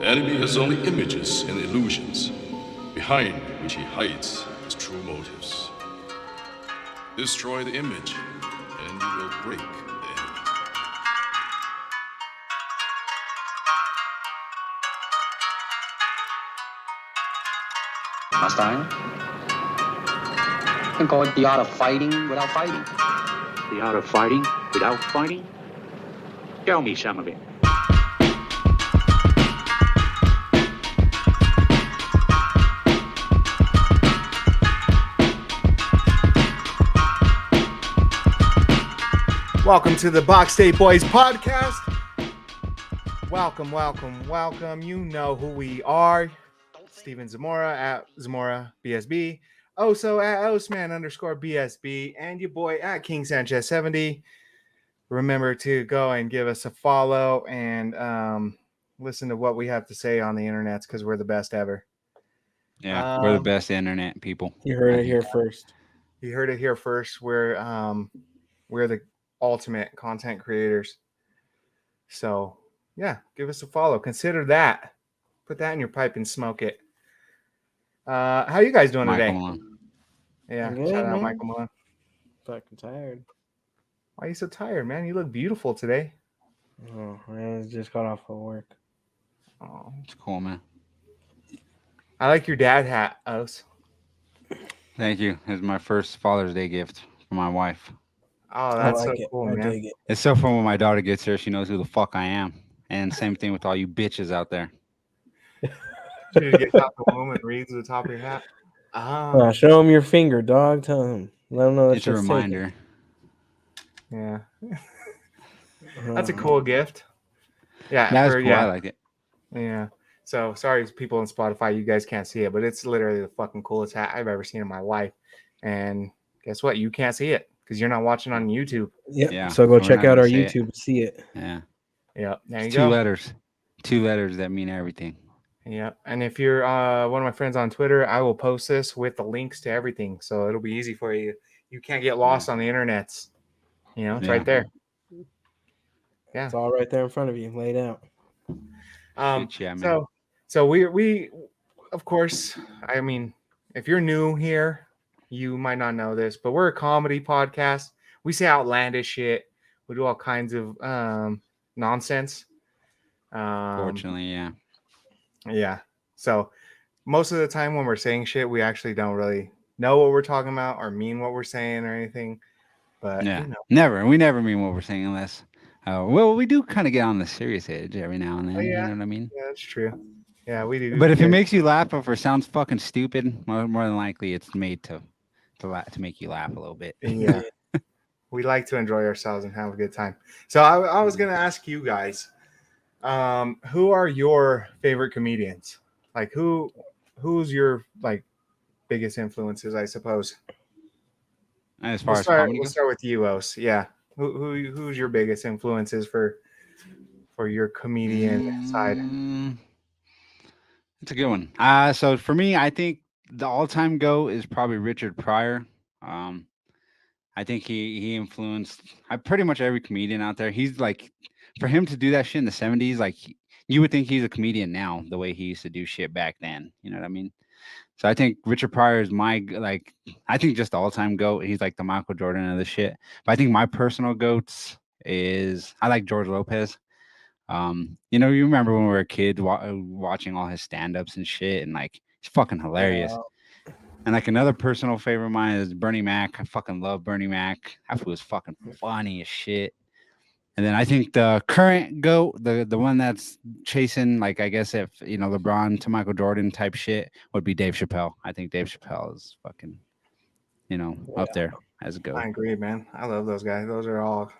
enemy is only images and illusions, behind which he hides his true motives. Destroy the image, and you will break the enemy. Einstein? You can call it the art of fighting without fighting. The art of fighting without fighting? Tell me some of it. Welcome to the Box State Boys podcast. Welcome. You know who we are. Steven Zamora at Zamora BSB. Also at Osman_BSB. And your boy at King Sanchez 70. Remember to go and give us a follow and listen to what we have to say on the internet because we're the best ever. Yeah, we're the best internet people. You heard it here first. You heard it here first. We're the ultimate content creators. So yeah, give us a follow. Consider that. Put that in your pipe and smoke it. How you guys doing today? Malone. Yeah, Good, shout out man. Michael Malone. Fucking tired. Why are you so tired, man? You look beautiful today. Oh, I just got off of work. Oh, It's cool, man. I like your dad hat, Os. Thank you. It's my first Father's Day gift for my wife. Oh, that's I like so it. cool, I man. dig it. It's so fun when my daughter gets here. She knows who the fuck I am. And same thing with all you bitches out there. She gets out the womb and reads the top of your hat. Show him your finger, dog. Tell him. Let him know that It's a reminder. Yeah, taken. that's a cool gift. Yeah, That's for- cool. yeah. I like it. Yeah. So sorry, people on Spotify, you guys can't see it, but it's literally the fucking coolest hat I've ever seen in my life. And guess what? You can't see it because you're not watching on YouTube. Yep. Yeah, So go we're check not out gonna our say it. YouTube and see it. Yeah. Yep. There you It's go. Two letters that mean everything. Yep. And if you're one of my friends on Twitter, I will post this with the links to everything. So it'll be easy for you. You can't get lost on the internets. You know, it's Yeah. right there. Yeah. It's all right there in front of you, laid out. Yeah, man. So we of course, I mean, if you're new here, you might not know this, but we're a comedy podcast. We say outlandish shit. We do all kinds of nonsense. Fortunately, yeah. Yeah. So most of the time when we're saying shit, we actually don't really know what we're talking about or mean what we're saying or anything. But Yeah. you know. Never. We never mean what we're saying unless. Well, we do kind of get on the serious edge every now and then. Oh, yeah. You know what I mean? Yeah, that's true. Yeah, we do. But if Yeah. it makes you laugh or if it sounds fucking stupid, more than likely it's made to make you laugh a little bit. Yeah. We like to enjoy ourselves and have a good time. So I was going to ask you guys, who are your favorite comedians? Like who's your like biggest influences, I suppose? As far We'll as start, comedy we'll goes, start with you, Os. Yeah. Who's your biggest influences for your comedian side? It's a good one. So for me, I think the all-time GOAT is probably Richard Pryor. I think he influenced pretty much every comedian out there. He's like, for him to do that shit in the 70s, like you would think he's a comedian now, the way he used to do shit back then. You know what I mean? So I think Richard Pryor is I think just the all-time GOAT. He's like the Michael Jordan of the shit. But I think my personal GOATs is I like George Lopez. You know, you remember when we were a kid watching all his stand-ups and shit, and like he's fucking hilarious. And like another personal favorite of mine is Bernie Mac. I fucking love Bernie Mac. That fool was fucking funny as shit. And then I think the current GOAT, the one that's chasing, like I guess if you know LeBron to Michael Jordan type shit, would be Dave Chappelle. I think Dave Chappelle is fucking, up there as a GOAT. I agree, man. I love those guys. Those are all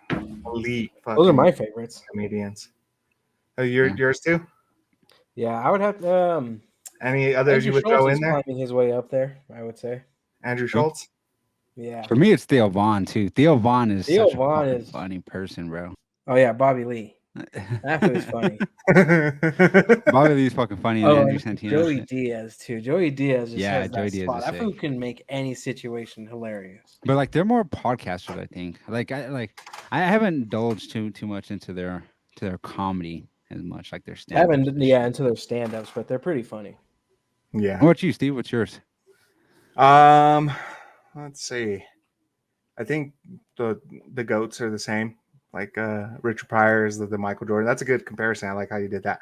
elite fucking Those are my favorites. comedians. Oh, yours too? Yeah, I would have to. Any others Andrew you would Schultz throw is in there? climbing his way up there, I would say. Andrew Schultz? Yeah. For me, it's Theo Vaughn too. Theo Vaughn is Theo such a Von fucking is- funny person, bro. Oh yeah, Bobby Lee. That was funny. Bobby Lee's fucking funny, and Oh, Andrew and Santino. Joey shit. Diaz too. Joey Diaz just Yeah, has Joey that Diaz spot. is That fool sick. can make any situation hilarious. But like they're more podcasters, I think. I haven't indulged too much into their comedy. as much, like their I stand. haven't, into their stand-ups, but they're pretty funny. Yeah. What about you, Steve? What's yours? Let's see. I think the goats are the same. Like Richard Pryor is the Michael Jordan. That's a good comparison. I like how you did that.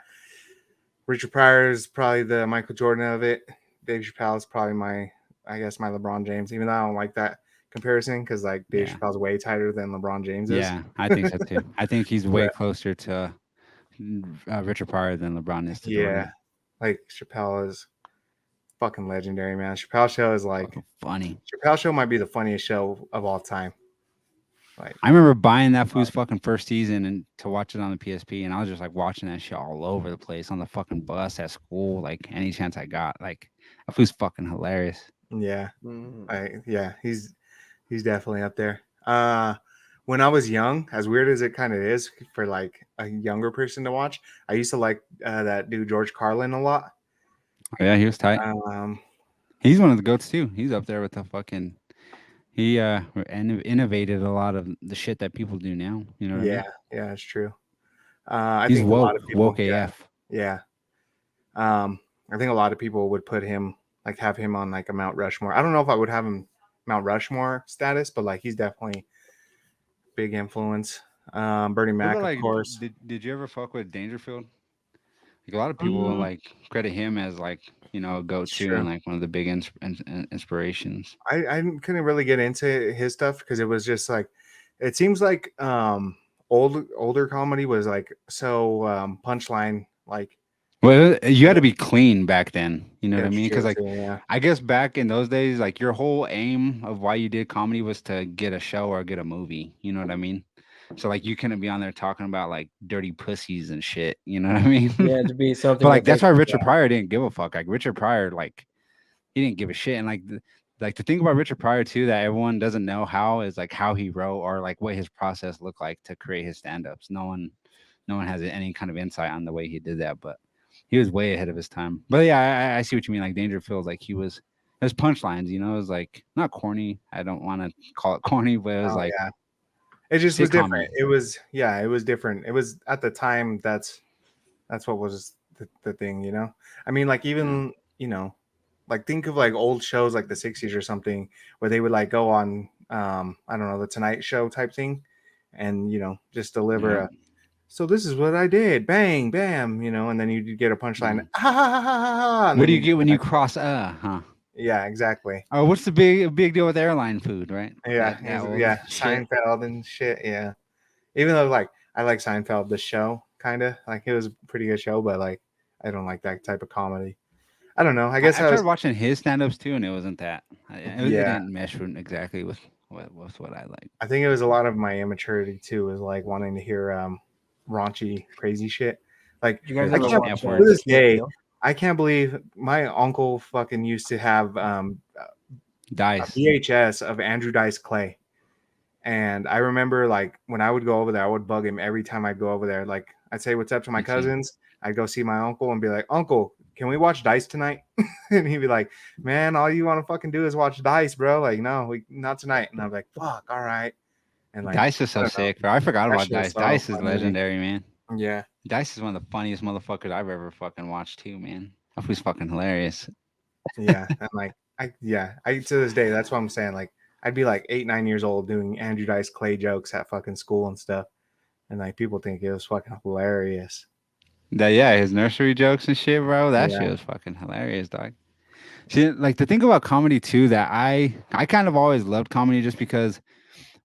Richard Pryor is probably the Michael Jordan of it. Dave Chappelle is probably my LeBron James. Even though I don't like that comparison because like Dave Chappelle's way tighter than LeBron James is. Yeah, I think so too. I think he's way But- closer to Richard Pryor than LeBron is to Jordan. Like Chappelle is fucking legendary, man. Chappelle Show is like Fucking funny. Chappelle Show might be the funniest show of all time. Like I remember buying that fool's fucking first season and to watch it on the PSP, and I was just like watching that shit all over the place on the fucking bus at school, like any chance I got. Like that fool's fucking hilarious. yeah, Mhm. he's definitely up there. When I was young, as weird as it kind of is for like a younger person to watch, I used to like that dude George Carlin a lot. Oh, yeah, he was tight. He's one of the goats too. He's up there with the fucking. He innovated a lot of the shit that people do now. You know what I mean? Yeah, it's true. I He's think woke, a lot of people, woke AF. Yeah. I think a lot of people would put him have him on like a Mount Rushmore. I don't know if I would have him Mount Rushmore status, but like he's definitely big influence. Bernie Mac, Like, of course. did you ever fuck with Dangerfield? Like a lot of people will like credit him as like a go-to True. and like one of the big inspirations. I couldn't really get into his stuff because it was just like it seems like older comedy was like so punchline like. Well, you had to be clean back then. You know what I That's mean? true Because like too, yeah. I guess back in those days, like your whole aim of why you did comedy was to get a show or get a movie. You know what I mean? So like you couldn't be on there talking about like dirty pussies and shit. You know what I mean? Yeah, to be something. But like that that's they- why Richard Pryor didn't give a fuck. Like Richard Pryor, like he didn't give a shit. And like the thing about Richard Pryor too that everyone doesn't know how is like how he wrote or like what his process looked like to create his stand-ups. No one has any kind of insight on the way he did that, but he was way ahead of his time. But yeah, I see what you mean. Like Dangerfield, like it was punchlines, it was like not corny. I don't want to call it corny, but it was it just was sitcom. different. It was different. It was at the time that's what was the thing, I mean, like even like think of like old shows like the 60s or something where they would like go on I don't know, the Tonight Show type thing and just deliver a so this is what I did, bang bam, and then you get a punchline. Ha, ha, ha, ha, ha, What do you get when you cross huh? Yeah, exactly. Oh, what's the big deal with airline food, right? Yeah, That shit. Seinfeld and shit. Yeah, even though like I like Seinfeld, the show, kind of like it was a pretty good show, but like I don't like that type of comedy. I don't know. I guess I tried watching his stand-ups too, and it wasn't that. It Yeah. didn't mesh exactly with what I like. I think it was a lot of my immaturity too, is like wanting to hear raunchy, crazy shit. Like You guys I ever can't, watch to this day, Kill? I can't believe my uncle fucking used to have a Dice. VHS of Andrew Dice Clay. And I remember like when I would go over there, I would bug him every time I'd go over there. Like I'd say what's up to my cousins. I'd go see my uncle and be like, Uncle, can we watch Dice tonight? And he'd be like, Man, all you want to fucking do is watch Dice, bro. Like, no, not tonight. And I'm like, fuck, all right. And like Dice is so sick, bro. I forgot That about shit was Dice. so Dice is funny. legendary, man. Yeah. Dice is one of the funniest motherfuckers I've ever fucking watched too, man. That was fucking hilarious. Yeah. And like I to this day, that's what I'm saying. Like I'd be like 8-9 years old doing Andrew Dice Clay jokes at fucking school and stuff. And like people think it was fucking hilarious. His nursery jokes and shit, bro. That Yeah. shit was fucking hilarious, dog. See, like the thing about comedy too, that I kind of always loved comedy just because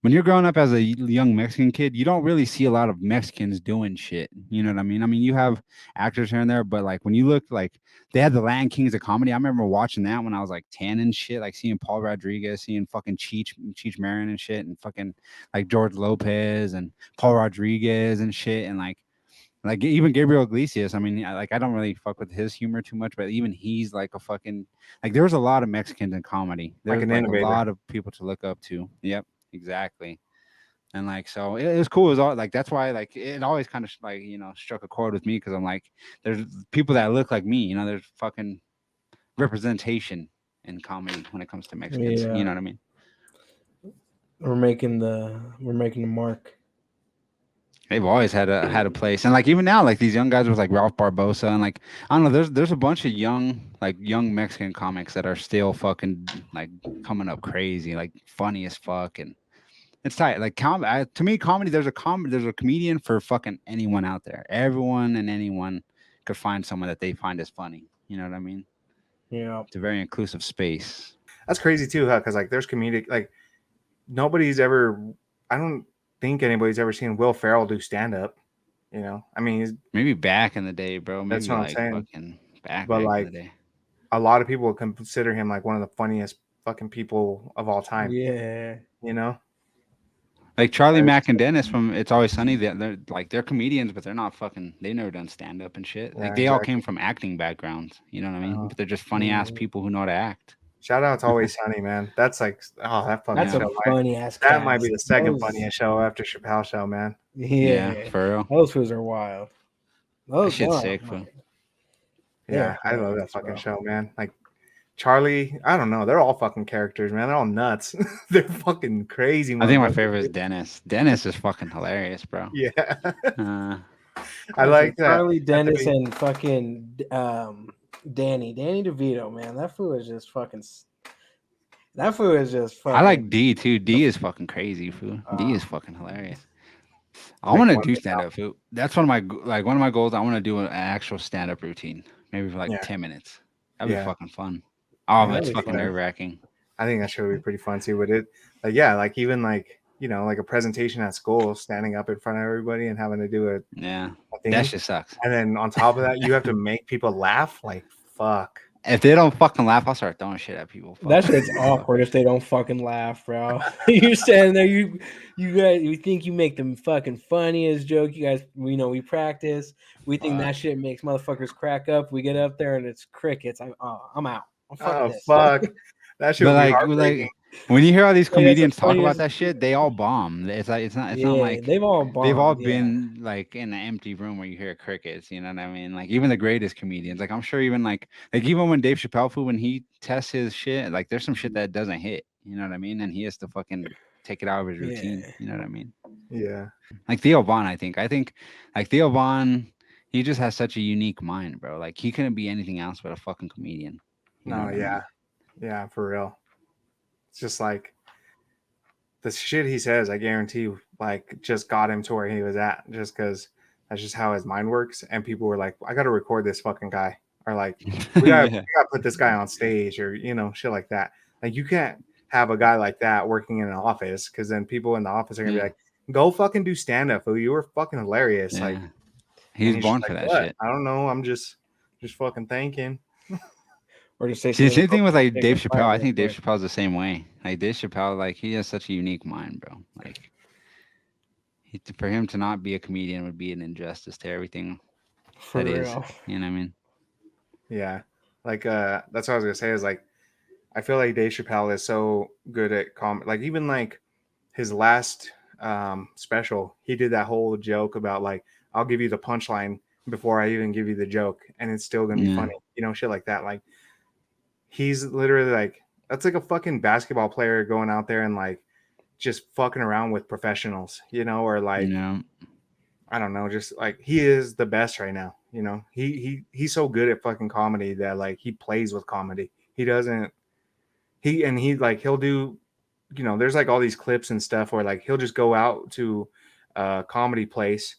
when you're growing up as a young Mexican kid, you don't really see a lot of Mexicans doing shit. You know what I mean? I mean, you have actors here and there, but like when you look, like they had the Latin Kings of Comedy. I remember watching that when I was like 10 and shit, like seeing Paul Rodriguez, seeing fucking Cheech Marin and shit, and fucking like George Lopez and Paul Rodriguez and shit, and like even Gabriel Iglesias. I mean, I don't really fuck with his humor too much, but even he's like a fucking like there was a lot of Mexicans in comedy. There's an like a innovator. lot of people to look up to. Yep. Exactly. And like so it was cool. It was all like that's why like it always kind of like struck a chord with me because I'm like there's people that look like me, there's fucking representation in comedy when it comes to Mexicans. Yeah. You know what I mean? We're making the mark. They've always had a place, and like even now, like these young guys with like Ralph Barbosa, and like I don't know, there's a bunch of young Mexican comics that are still fucking like coming up crazy, like funny as fuck, and it's tight. Like to me, comedy. There's a comedian for fucking anyone out there. Everyone and anyone could find someone that they find as funny. You know what I mean? Yeah. It's a very inclusive space. That's crazy too, huh? Because like there's comedic, like nobody's ever. I don't think anybody's ever seen Will Ferrell do stand up. You know, I mean, he's, Maybe back in the day, bro. Maybe that's what I'm like saying. fucking back But in like the day. a lot of people would consider him like one of the funniest fucking people of all time. Yeah. You know? Like Charlie There's- Mack and Dennis from It's Always Sunny, they're comedians, but they're not fucking. They've never done stand up and shit. Like Yeah, they all exactly. came from acting backgrounds. You know what I mean? Uh-huh. But they're just funny ass Mhm. people who know how to act. Shout out to Always Sunny, man. That's like, oh, that fucking That's show. a funny ass. That might be the second Those- funniest show after Chappelle Show, man. Yeah. For real. Those fools are wild. That Those shit's wow. sick, fool. Yeah, Yeah, I love that hilarious, fucking bro. show, man. Like Charlie, I don't know. They're all fucking characters, man. They're all nuts. They're fucking crazy. I think my motherfuckers, favorite is dude. Dennis. Dennis is fucking hilarious, bro. Yeah. Uh, I like that. Charlie Dennis be- and fucking Danny DeVito, man. That fool is just fucking. That fool is just fucking. I like D too. D is fucking crazy, fool. D is fucking hilarious. I Like want to one do thing stand up, fool. That's one of my goals. I want to do an actual stand up routine, maybe for like Yeah. 10 minutes. That'd Yeah. be fucking fun. Oh, Yeah, but it's that'd be fucking fun. nerve wracking. I think that show would be pretty fun too. But it, like, yeah, like even like like a presentation at school, standing up in front of everybody and having to do Yeah, a thing, that shit sucks. and then on top of that, you have to make people laugh. Like fuck. If they don't fucking laugh, I'll start throwing shit at people. That Fuck. shit's awkward if they don't fucking laugh, bro. You're standing there, you guys, you think you make the fucking funniest joke. You guys, we practice. We think that shit makes motherfuckers crack up. We get up there and it's crickets. I'm out. Fuck Oh this. fuck. That should But be like, heartbreaking. when you hear all these Yeah, that's the comedians talk about funniest- that shit, they all bomb. It's like it's not Yeah, like they've all bombed, they've all yeah. been like in an empty room where you hear crickets. You know what I mean? Like even the greatest comedians. Like I'm sure even like even when Dave Chappelle, when he tests his shit, like there's some shit that doesn't hit. You know what I mean? And he has to fucking take it out of his routine. Yeah. You know what I mean? Yeah. Like Theo Vaughn, I think like Theo Vaughn, he just has such a unique mind, bro. Like he couldn't be anything else but a fucking comedian. You know No, what I mean? yeah, for real. It's just like the shit he says, I guarantee, like just got him to where he was at, just because that's just how his mind works. And people were like, I got to record this fucking guy, or like, we got to put this guy on stage, or shit like that. Like you can't have a guy like that working in an office, because then people in the office are gonna be like, go fucking do stand up, fool. You were fucking hilarious. Yeah. Like He's and born just for like, that "What? shit. I don't know. I'm just fucking thinking. Or just say See, the same something thing with like take Dave a Chappelle. I fire think real Dave quick. Chappelle's the same way. Like Dave Chappelle, like he has such a unique mind, bro. Like for him to not be a comedian would be an injustice to everything For that is. real. You know what I mean? Yeah. Like that's what I was gonna say is like I feel like Dave Chappelle is so good at like even like his last special, he did that whole joke about like I'll give you the punchline before I even give you the joke and it's still gonna be Yeah. funny, shit like that. Like he's literally like that's like a fucking basketball player going out there and like just fucking around with professionals, or like You know? I don't know, just like he is the best right now. He's so good at fucking comedy that like he plays with comedy. He doesn't he'll do, there's like all these clips and stuff where like he'll just go out to a comedy place.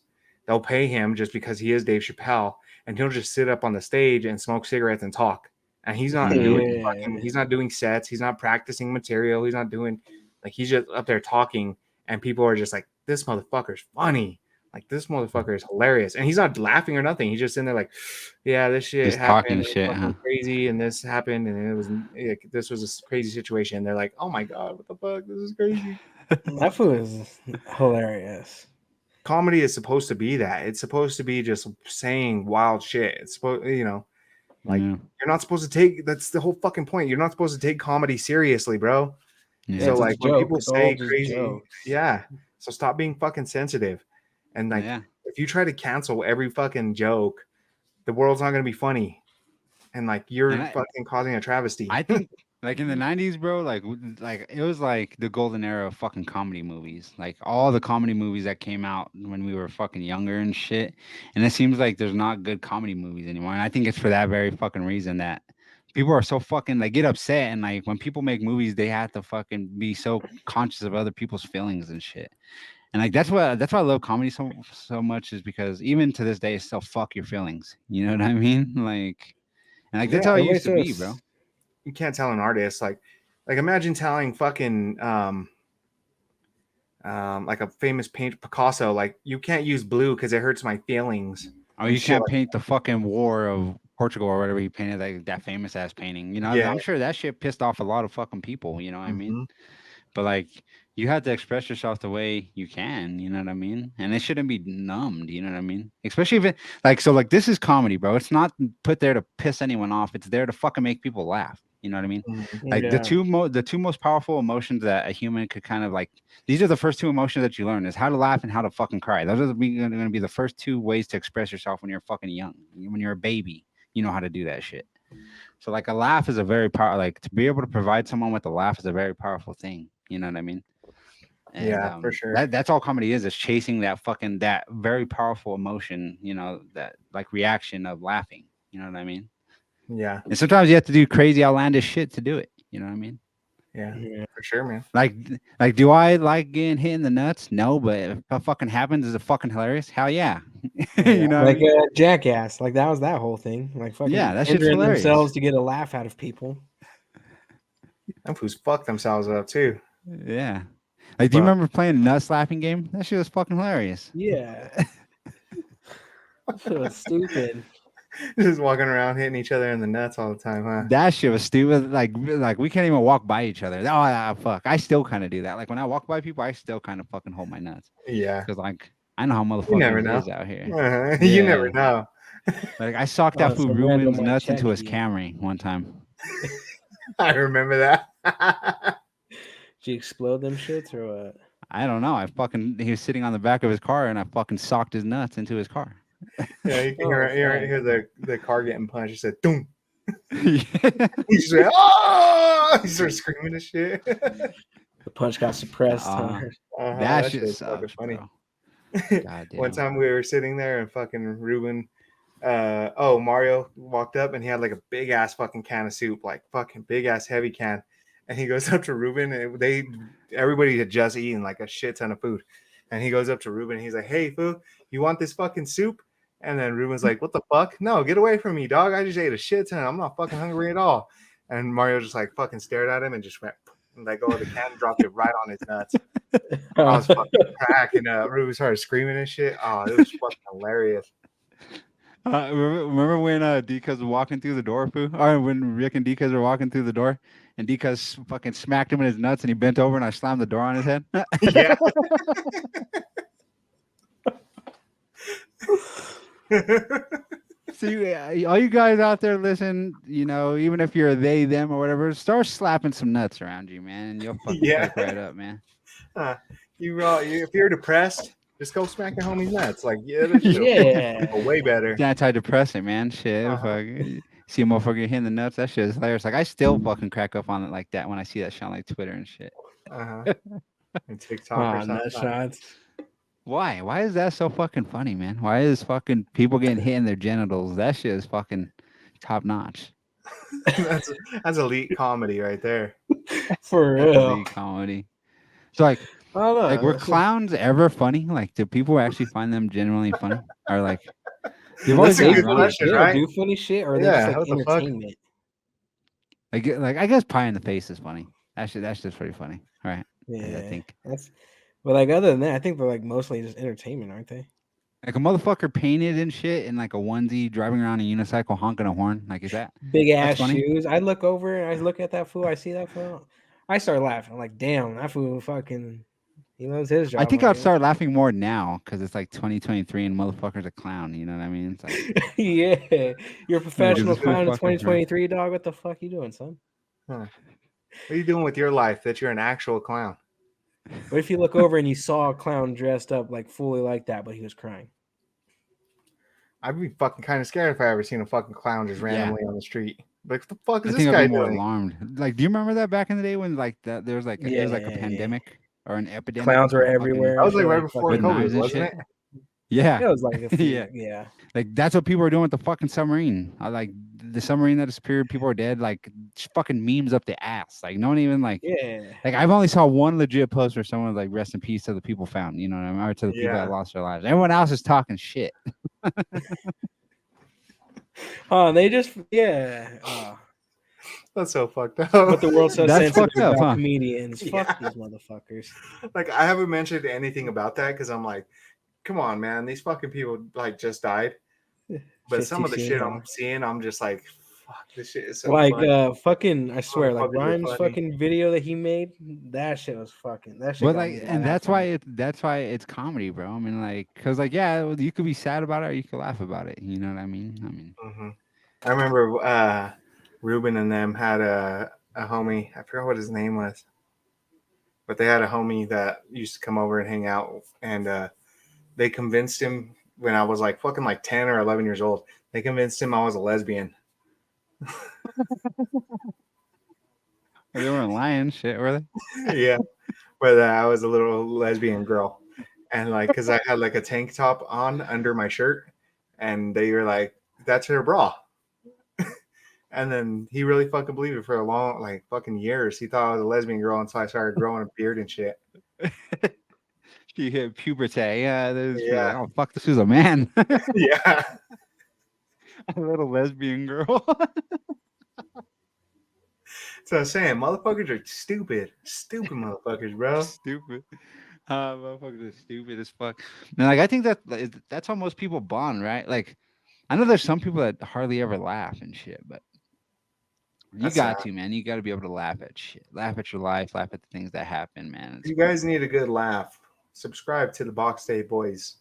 They'll pay him just because he is Dave Chappelle, and he'll just sit up on the stage and smoke cigarettes and talk. And he's not doing he's not doing sets, he's not practicing material, he's not doing like he's just up there talking, and people are just like, this motherfucker's funny. Like this motherfucker is hilarious, and he's not laughing or nothing. He's just in there like, yeah, this shit Just happened, talking it was shit, fucking huh? crazy, and this happened, and it was this was a crazy situation. They're like, oh my god, what the fuck? This is crazy. That fool is hilarious. Comedy is supposed to be that. It's supposed to be just saying wild shit. It's supposed, like Yeah. you're not supposed to take. That's the whole fucking point. You're not supposed to take comedy seriously, bro. Yeah. So It's a like when joke. people It's all say just crazy, jokes. yeah. So stop being fucking sensitive, and like. Yeah. If you try to cancel every fucking joke, the world's not going to be funny. And like you're And fucking causing a travesty. I think Like in the 90s, bro, like it was like the golden era of fucking comedy movies. Like all the comedy movies that came out when we were fucking younger and shit. And it seems like there's not good comedy movies anymore. And I think it's for that very fucking reason that people are so fucking like get upset and like when people make movies, they have to fucking be so conscious of other people's feelings and shit. And like that's why I love comedy so much is because even to this day, it's still fuck your feelings. You know what I mean? Like, and like that's Yeah, how it Everybody used to be, says- bro. you can't tell an artist like imagine telling fucking like a famous painter Picasso, like you can't use blue because it hurts my feelings. Oh, and you shit can't like- paint the fucking War of Portugal or whatever he painted, like that famous ass painting. You know, Yeah. I'm sure that shit pissed off a lot of fucking people. You know what I mean? Mhm. But like, you have to express yourself the way you can. You know what I mean? And it shouldn't be numbed. You know what I mean? Especially if it like so. Like this is comedy, bro. It's not put there to piss anyone off. It's there to fucking make people laugh. You know what I mean? Mhm. Like Yeah. the two most powerful emotions that a human could kind of like these are the first two emotions that you learn is how to laugh and how to fucking cry. Those are going to be the first two ways to express yourself when you're fucking young. When you're a baby, you know how to do that shit. So like a laugh is a very power like to be able to provide someone with a laugh is a very powerful thing. You know what I mean? And, Yeah, for sure. That's all comedy is chasing that fucking that very powerful emotion, you know, that like reaction of laughing. You know what I mean? Yeah, And sometimes you have to do crazy outlandish shit to do it. You know what I mean? yeah, Yeah. for sure, man. Like, do I like getting hit in the nuts? No, but if it fucking happens, is it fucking hilarious? Hell yeah. You know, what I Like mean? Jackass, like that was that whole thing. Like fucking Yeah, that shit's injuring hilarious. themselves to get a laugh out of people. Them fools fuck themselves up too. Yeah. Like, do you But- remember playing a nut slapping game? That shit was fucking hilarious. Yeah. So stupid. Just walking around hitting each other in the nuts all the time, huh? That shit was stupid. Like we can't even walk by each other. Oh, fuck. I still kind of do that. Like when I walk by people, I still kind of fucking hold my nuts Yeah. because like I know how never motherfuckers know. is out here. You Yeah. never know. Like I socked Oh, that fool some random Ruben's might nuts into check his you. Camry one time. I remember that. Did you explode them shits or what? I don't know. He was sitting on the back of his car and I fucking socked his nuts into his car. Yeah, you can Oh, hear the car getting punched. He said, "Doom." Yeah. He just went, "Oh!" He started screaming and shit. The punch got suppressed. Uh, huh? That shit shit's fucking sucks, funny. bro. God damn. One time we were sitting there and fucking Ruben, Mario walked up and he had like a big ass fucking can of soup, like fucking big ass heavy can. And he goes up to Ruben and everybody had just eaten like a shit ton of food. And he goes up to Ruben and he's like, "Hey, fool, you want this fucking soup?" And then Ruben's like, "What the fuck? No, get away from me, dog. I just ate a shit ton. I'm not fucking hungry at all." And Mario just like fucking stared at him and just went and let go of the can and dropped it right on his nuts. I was fucking cracking up. Ruben started screaming and shit. Oh, it was fucking hilarious. Remember when Deacuz was walking through the door, foo? Or when Rick and Deacuz were walking through the door and Deacuz fucking smacked him in his nuts and he bent over and I slammed the door on his head? Yeah. See, all you guys out there listen, you know, even if you're a they, them, or whatever, start slapping some nuts around you, man. And you'll fucking Yeah. pick right up, man. If you're depressed, just go smack your homie's nuts. Like, yeah, that shit'll Yeah. feel way better. It's antidepressant, man. Shit. Uh-huh. Fuck. See a motherfucker hitting the nuts. That shit is hilarious. Like, I still fucking crack up on it like that when I see that shit on like Twitter and shit. Uh-huh. And TikTok or Oh, nut something. shots. Why? Why is that so fucking funny, man? Why is fucking people getting hit in their genitals? That shit is fucking top notch. that's elite comedy right there. For That's real. elite comedy. So like Oh, no, were that's- clowns ever funny? Like, do people actually find them genuinely funny? Or like, they've That's always a been good around. question. They right? do funny shit, or are they Yeah, just what like the fuck? entertainment? Like I guess pie in the face is funny. That's just pretty funny, right? Yeah, I think that's. But like other than that, I think they're like mostly just entertainment, aren't they? like a motherfucker painted and shit in like a onesie, driving around a unicycle, honking a horn. Like, is that? Big ass funny. shoes. I look over and I look at that fool. I see that fool. I start laughing. I'm like, damn, that fool fucking. He loves his job. I think huh, I'd start laughing more now because it's like 2023 and motherfucker's a clown. You know what I mean? It's like, Yeah, you're a professional it's clown in fucking 2023, dog. What the fuck you doing, son? What are you doing with your life that you're an actual clown? What if you look over and you saw a clown dressed up like fully like that, but he was crying? I'd be fucking kind of scared if I ever seen a fucking clown just randomly on the street. Like, what the fuck I is this think I'd guy be more doing? alarmed. Like, do you remember that back in the day when like that there was like it was like a Yeah. pandemic or an epidemic? Clowns were of fucking- everywhere. That was like shit, right before with fucking- knives COVID, and wasn't shit. it? Yeah, It was like a few, Yeah. yeah. like that's what people were doing with the fucking submarine. Like the submarine that disappeared, people are dead. Like just fucking memes up the ass. Like no one even like. Yeah. Like I've only saw one legit post where someone was like rest in peace to the people found. You know what I mean? Or to the people Yeah. that lost their lives. Everyone else is talking shit. Oh, they just yeah. Oh. That's so fucked up. But the world's so That's sensitive fucked up, about huh? comedians. Yeah. Fuck these motherfuckers. Like, I haven't mentioned anything about that because I'm like, come on, man, these fucking people like just died. But some of the 50 shit soon, I'm seeing, I'm just like, fuck, this shit is so like funny. fucking, I swear, like Motherfuckers are Ryan's funny. fucking video that he made, that shit was fucking. That shit. But got like, me and that's laughing. why it's comedy, bro. I mean, like, cause like, yeah, you could be sad about it or you could laugh about it. You know what I mean? I remember Ruben and them had a homie. I forgot what his name was, but they had a homie that used to come over and hang out, and they convinced him when I was like fucking like 10 or 11 years old. They convinced him I was a lesbian. They weren't lying, shit, were they? Yeah, but I was a little lesbian girl, and like because I had like a tank top on under my shirt, and they were like, "That's her bra." And then he really fucking believed it for a long, like fucking years. He thought I was a lesbian girl until I started growing a beard and shit. You hit puberty. Yeah, Yeah. like, oh fuck, this is a man. Yeah. A little lesbian girl. So I'm saying, motherfuckers are stupid. Stupid motherfuckers, bro. Stupid. Motherfuckers are stupid as fuck. And like I think that's how most people bond, right? Like I know there's some people that hardly ever laugh and shit, but you That's got sad. to, man. You got to be able to laugh at shit, laugh at your life, laugh at the things that happen, man. If you guys need a good laugh, subscribe to the Box Day Boys.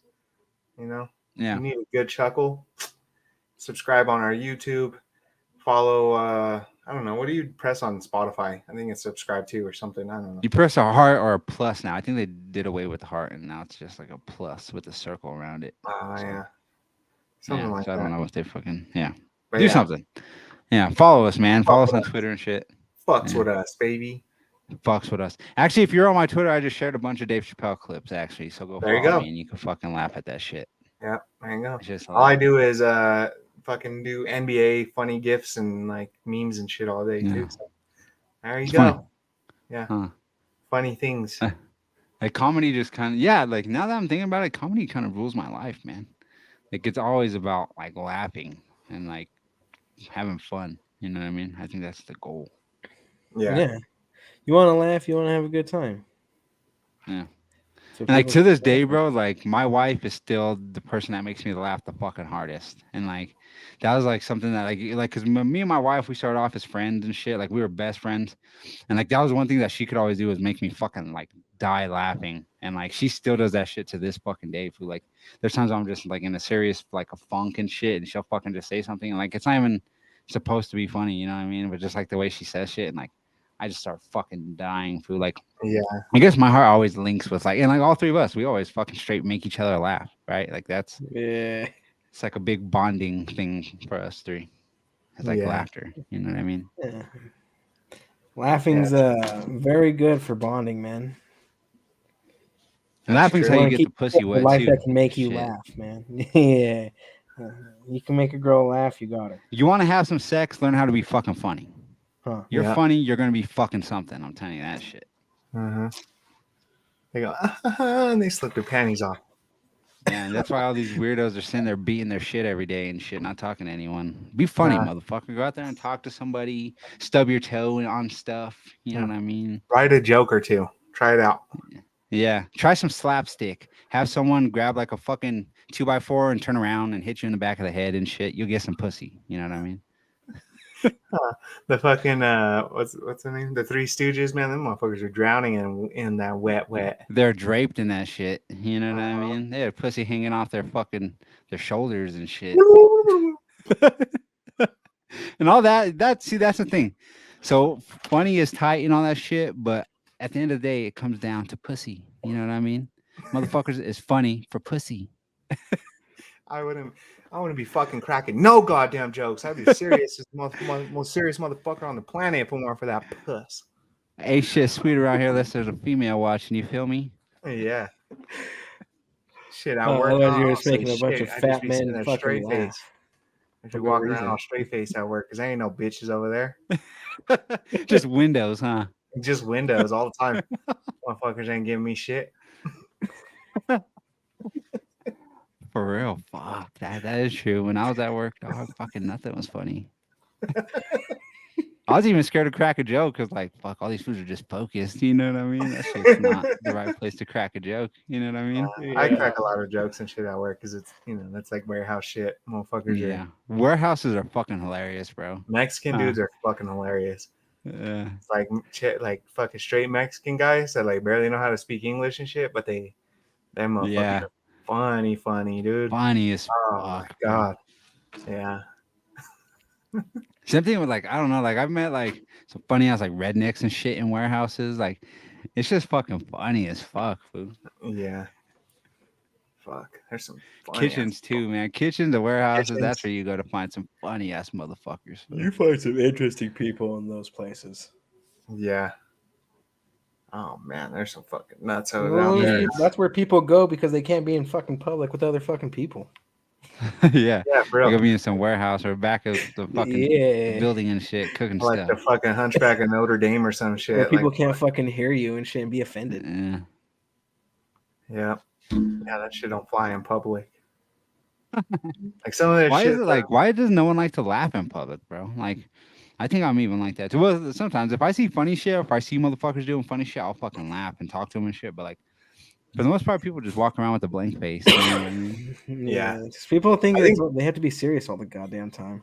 You know, Yeah, you need a good chuckle. Subscribe on our YouTube. Follow. I don't know. What do you press on Spotify? I think it's subscribe to or something. I don't know. you press a heart or a plus now. I think they did away with the heart, and now it's just like a plus with a circle around it. Yeah. Something Yeah, like so I that. don't know if they fucking But do yeah, something. Yeah, follow us, man. Follow us Follow on us. Twitter and shit. Fucks Yeah. with us, baby. Fucks with us. Actually, if you're on my Twitter, I just shared a bunch of Dave Chappelle clips. Actually, so go There you follow go. me, and you can fucking laugh at that shit. Yeah, there you go. It's just All I do is fucking do NBA funny gifs and like memes and shit all day Yeah. too. So there you It's go. funny. Yeah. Huh. Funny things. Like comedy just kind of like now that I'm thinking about it, comedy kind of rules my life, man. Like it's always about like laughing and like having fun. You know what I mean? I think that's the goal. Yeah. You want to laugh? You want to have a good time? Yeah. So And like people to this can day, laugh. bro, like my wife is still the person that makes me laugh the fucking hardest. And like that was like something that like because me and my wife, we started off as friends and shit. Like we were best friends, and like that was one thing that she could always do was make me fucking like die laughing. And like she still does that shit to this fucking day. Fool. Like there's times I'm just like in a serious like a funk and shit, and she'll fucking just say something and like it's not even supposed to be funny, you know what I mean? But just like the way she says shit, and like I just start fucking dying. Fool. Like. Yeah. I guess my heart always links with like, and like all three of us, we always fucking straight make each other laugh, right? Like it's Yeah. like a big bonding thing for us three. It's like Yeah. laughter, you know what I mean? Yeah. Laughing's very good for bonding, man. And laughing's true. how you Wanna get keep the pussy a wet life too. that can make you Shit. laugh, man. Yeah. You can make a girl laugh, you got her. You want to have some sex? Learn how to be fucking funny. Huh. You're Yeah. funny. You're gonna be fucking something. I'm telling you that shit. Uh-huh. They go, and they slip their panties off. Yeah, and that's why all these weirdos are sitting there beating their shit every day and shit, not talking to anyone. Be funny, Nah. motherfucker. Go out there and talk to somebody. Stub your toe on stuff. You know what I mean? Write a joke or two. Try it out. Yeah, try some slapstick. Have someone grab like a fucking 2x4 and turn around and hit you in the back of the head and shit. You'll get some pussy. You know what I mean? The fucking what's the name? The Three Stooges, man. Them motherfuckers are drowning in that wet. They're draped in that shit. You know what I Uh-huh. mean? They had pussy hanging off their shoulders and shit. And all that. That's the thing. So funny is tight and all that shit, but at the end of the day, it comes down to pussy. You know what I mean? Motherfuckers is funny for pussy. I wouldn't be fucking cracking no goddamn jokes. I'd be serious as most serious motherfucker on the planet if it weren't for that puss. Hey, shit, sweet around here unless there's a female watching. You feel me? Yeah. Shit, I Oh, work. otherwise you're I'll just say making a bunch shit. of I just fat be men sitting there fucking straight laugh. face. I For should good walk around reason. all straight face at work because there ain't no bitches over there. Just windows, huh? Just windows all the time. Motherfuckers ain't giving me shit. For real. Fuck. That is true. When I was at work, dog, fucking nothing was funny. I was even scared to crack a joke because, like, fuck, all these fools are just focused. You know what I mean? That shit's not the right place to crack a joke. You know what I mean? I crack a lot of jokes and shit at work because it's, that's like warehouse shit. Motherfuckers Yeah. are Warehouses are fucking hilarious, bro. Mexican dudes are fucking hilarious. Yeah. It's like shit, like fucking straight Mexican guys that like barely know how to speak English and shit, but them motherfuckers Yeah. are funny, dude. Funny as Oh my fuck. bro. god. Yeah. Same thing with, like, I don't know, like, I've met like some funny ass like rednecks and shit in warehouses. Like, it's just fucking funny as fuck, fool. Yeah. Fuck. There's some funny Kitchens too, man. Kitchens, the warehouses, that's Kitchens. where you go to find some funny ass motherfuckers. fool. You find some interesting people in those places. Yeah. Oh man, there's some fucking nuts over Well, down there. that's where people go because they can't be in fucking public with other fucking people. Yeah. Yeah, for You're real. gonna be in some warehouse or back of the fucking Yeah. building and shit, cooking Like stuff. the fucking Hunchback of Notre Dame or some Where shit. people Like, can't fucking hear you and shit and be offended. Yeah. yeah. Yeah, that shit don't fly in public. Like some of that Why shit. is it like? Why does no one like to laugh in public, bro? Like, I think I'm even like that too. Well, sometimes if I see funny shit, if I see motherfuckers doing funny shit, I'll fucking laugh and talk to them and shit. But like, for the most part, people just walk around with a blank face. You know what I mean? Yeah. just people think, I think- they have to be serious all the goddamn time.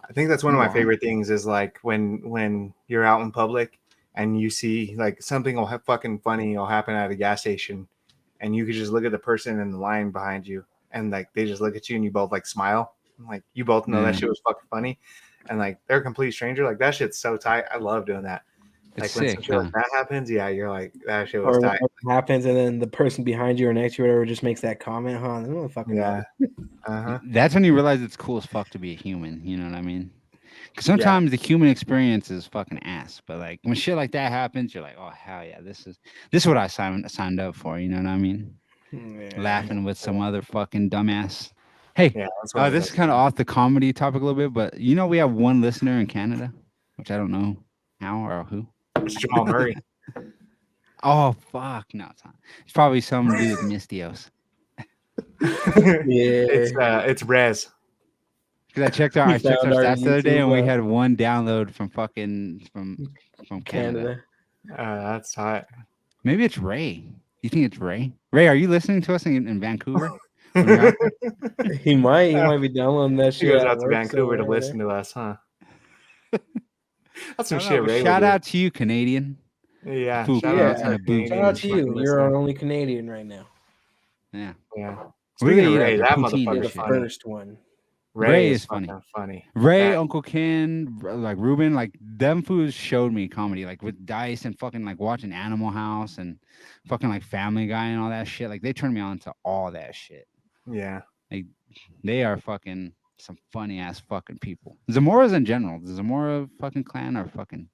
I think that's one of my Wow. favorite things is like when you're out in public and you see like something will have fucking funny will happen at a gas station and you could just look at the person in the line behind you and like they just look at you and you both like smile. Like you both know that Yeah. shit was fucking funny. And like they're a complete stranger. Like that shit's so tight. I love doing that. It's Like when some sick. shit Huh? like that happens, yeah, you're like that shit was Or tight. what happens and then the person behind you or next to you or whatever just makes that comment, huh? They don't fucking Yeah. know. Uh-huh. That's when you realize it's cool as fuck to be a human. You know what I mean? Because sometimes the human experience is fucking ass. But like when shit like that happens, you're like, oh hell yeah, this is what I signed up for. You know what I mean? Yeah. Laughing with some other fucking dumbass. Hey, Yeah, that's what I this is kind of off the comedy topic a little bit, but you know we have one listener in Canada, which I don't know how or who. It's Jamal Murray. Oh fuck, no, it's not. It's probably some dude with Mistios. It's Rez. Because I checked He I checked found our our stats the other day, and we YouTube, had one download from from Canada. Canada. That's hot. Maybe it's Ray. You think it's Ray? Ray, are you listening to us in Vancouver? When you're out there? He might be downloading that She shit. goes at out to work Vancouver to somewhere. listen to us, huh? That's some I don't know, shit, but Ray. shout would out to you, Canadian. do. Yeah. Poop. Shout Yeah. out to our Shout Canadian Shout out to fucking you. You're listener. our only Canadian right now. Yeah. Yeah. We're Speaking gonna of eat, Ray, like, that a poutine You're and the motherfucker's shit. funny. first one. Ray is funny. fucking funny. Ray, That- Uncle Ken, like Ruben, like them fools showed me comedy, like with Dice and fucking like watching Animal House and fucking like Family Guy and all that shit. Like they turned me on to all that shit. Yeah. They are fucking some funny ass fucking people. Zamoras in general. The Zamora fucking clan are fucking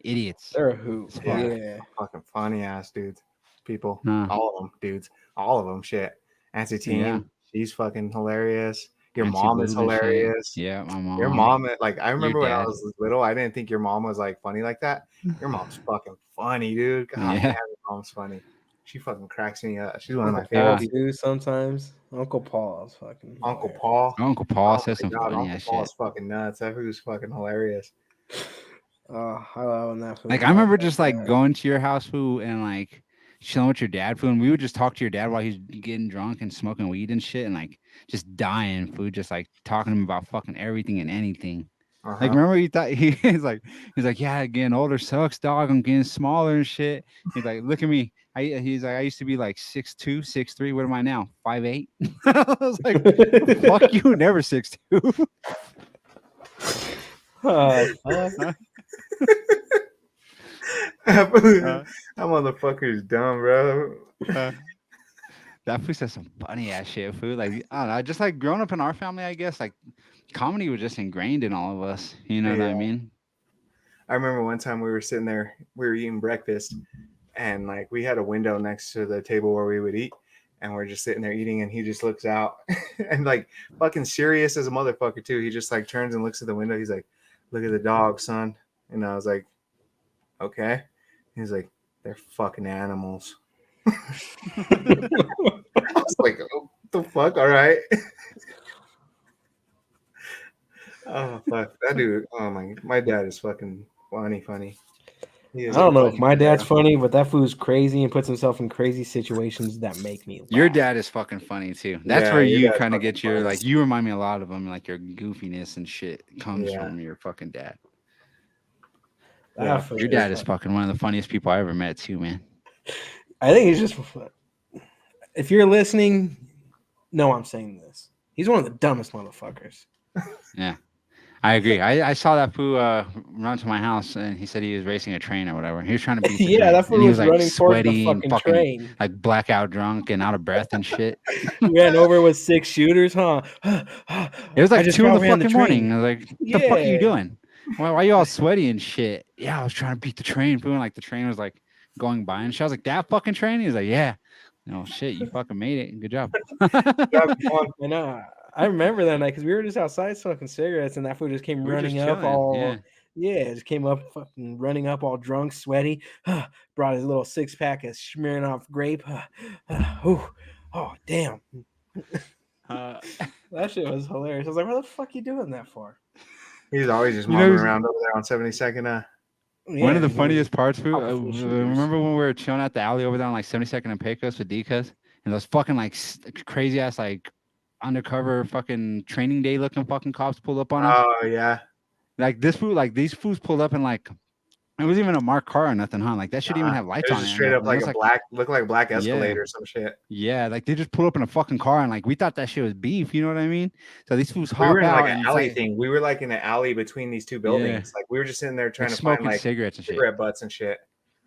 idiots. They're a hoot. Yeah. Yeah. Fucking funny ass dudes. People. Huh. All of them, dudes. All of them. Shit. Auntie Team. Yeah. She's fucking hilarious. Your Auntie mom is Boo and shit. hilarious. Yeah, my mom. Your mom, like I remember when I dad. was little, I didn't think your mom was like funny like that. Your mom's fucking funny, dude. God Yeah. damn, your mom's funny. She fucking cracks me up. She's one of my Uncle favorite Paul people. too, sometimes. Uncle Paul's fucking Uncle hilarious. Paul. Uncle Paul Oh says my some God, funny Uncle ass Paul's shit. fucking nuts. That who's fucking hilarious. Oh, I love when that. Like I remember just like going to your house, food, and like chilling with your dad, food, and we would just talk to your dad while he's getting drunk and smoking weed and shit, and like just dying, food, just like talking to him about fucking everything and anything. Like Uh-huh. remember he thought he's like yeah, getting older sucks, dog. I'm getting smaller and shit. He's like, look at me. He's like, I used to be like 6'2", 6'3". What am I now? 5'8". I was like, fuck you, never 6'2". Oh, fuck. That motherfucker is dumb, bro. That That fool says some funny ass shit, fool. Like, I don't know, just like growing up in our family, I guess, like comedy was just ingrained in all of us. You know what I Yeah. mean? I remember one time we were sitting there, we were eating breakfast, and like we had a window next to the table where we would eat, and we're just sitting there eating, and he just looks out and like fucking serious as a motherfucker too. He just like turns and looks at the window. He's like, "Look at the dog, son." And I was like, "Okay." He's like, "They're fucking animals." I was like, "Oh, what the fuck? All right." Oh fuck, that dude! Oh my dad is fucking funny. He I is don't a know if funny my dad's guy. funny, but that fool's crazy and puts himself in crazy situations that make me laugh. Your dad is fucking funny too. That's Yeah, where your you dad's kind of fucking get your funny. like. You remind me a lot of him. Like your goofiness and shit comes Yeah. from your fucking dad. That Yeah, fool Your is dad is funny. fucking one of the funniest people I ever met too, man. I think he's just. If you're listening, no, I'm saying this. He's one of the dumbest motherfuckers. Yeah, I agree. I saw that fool run to my house, and he said he was racing a train or whatever. He was trying to beat the Yeah, train, that and fool he was was like running towards the sweaty and fucking fucking train. like blackout drunk and out of breath and shit. Ran over with 6 shooters, huh? It was like 2 in the fucking morning. I was like, "What the fuck are you Yeah. doing? Why you all sweaty and shit?" Yeah, I was trying to beat the train, fool. And like the train was like going by, and she was like, "That fucking train?" He was like, "Yeah." No shit, you fucking made it. Good job. And I remember that night because we were just outside smoking cigarettes, and that fool just came We were just running up chilling, all. Yeah, just came up fucking running up all drunk, sweaty. Brought his little 6-pack of Smirnoff grape. Oh, damn. That shit was hilarious. I was like, what the fuck you doing that for? He's always just You know, mobbing he's- around over there on 72nd. One of the Yeah, funniest parts, fool. powerful shooters. Remember when we were chilling at the alley over there on like 72nd and Pecos with Dekas, and those fucking like crazy ass like undercover fucking training day looking fucking cops pulled up on us. Oh yeah, Like this fool, like these fools pulled up and like it wasn't even a marked car or nothing, huh? Like that shouldn't even have lights it on was it. just or straight up nothing. It like was, a black, looked like a black Escalade Yeah. or some shit. Yeah, like they just pulled up in a fucking car and like we thought that shit was beef, you know what I mean? So these fools We hop were in out like and an it's alley like, thing. We were like in an alley between these two buildings. Like we were just sitting there trying like to find smoking like cigarettes and shit. cigarette butts and shit.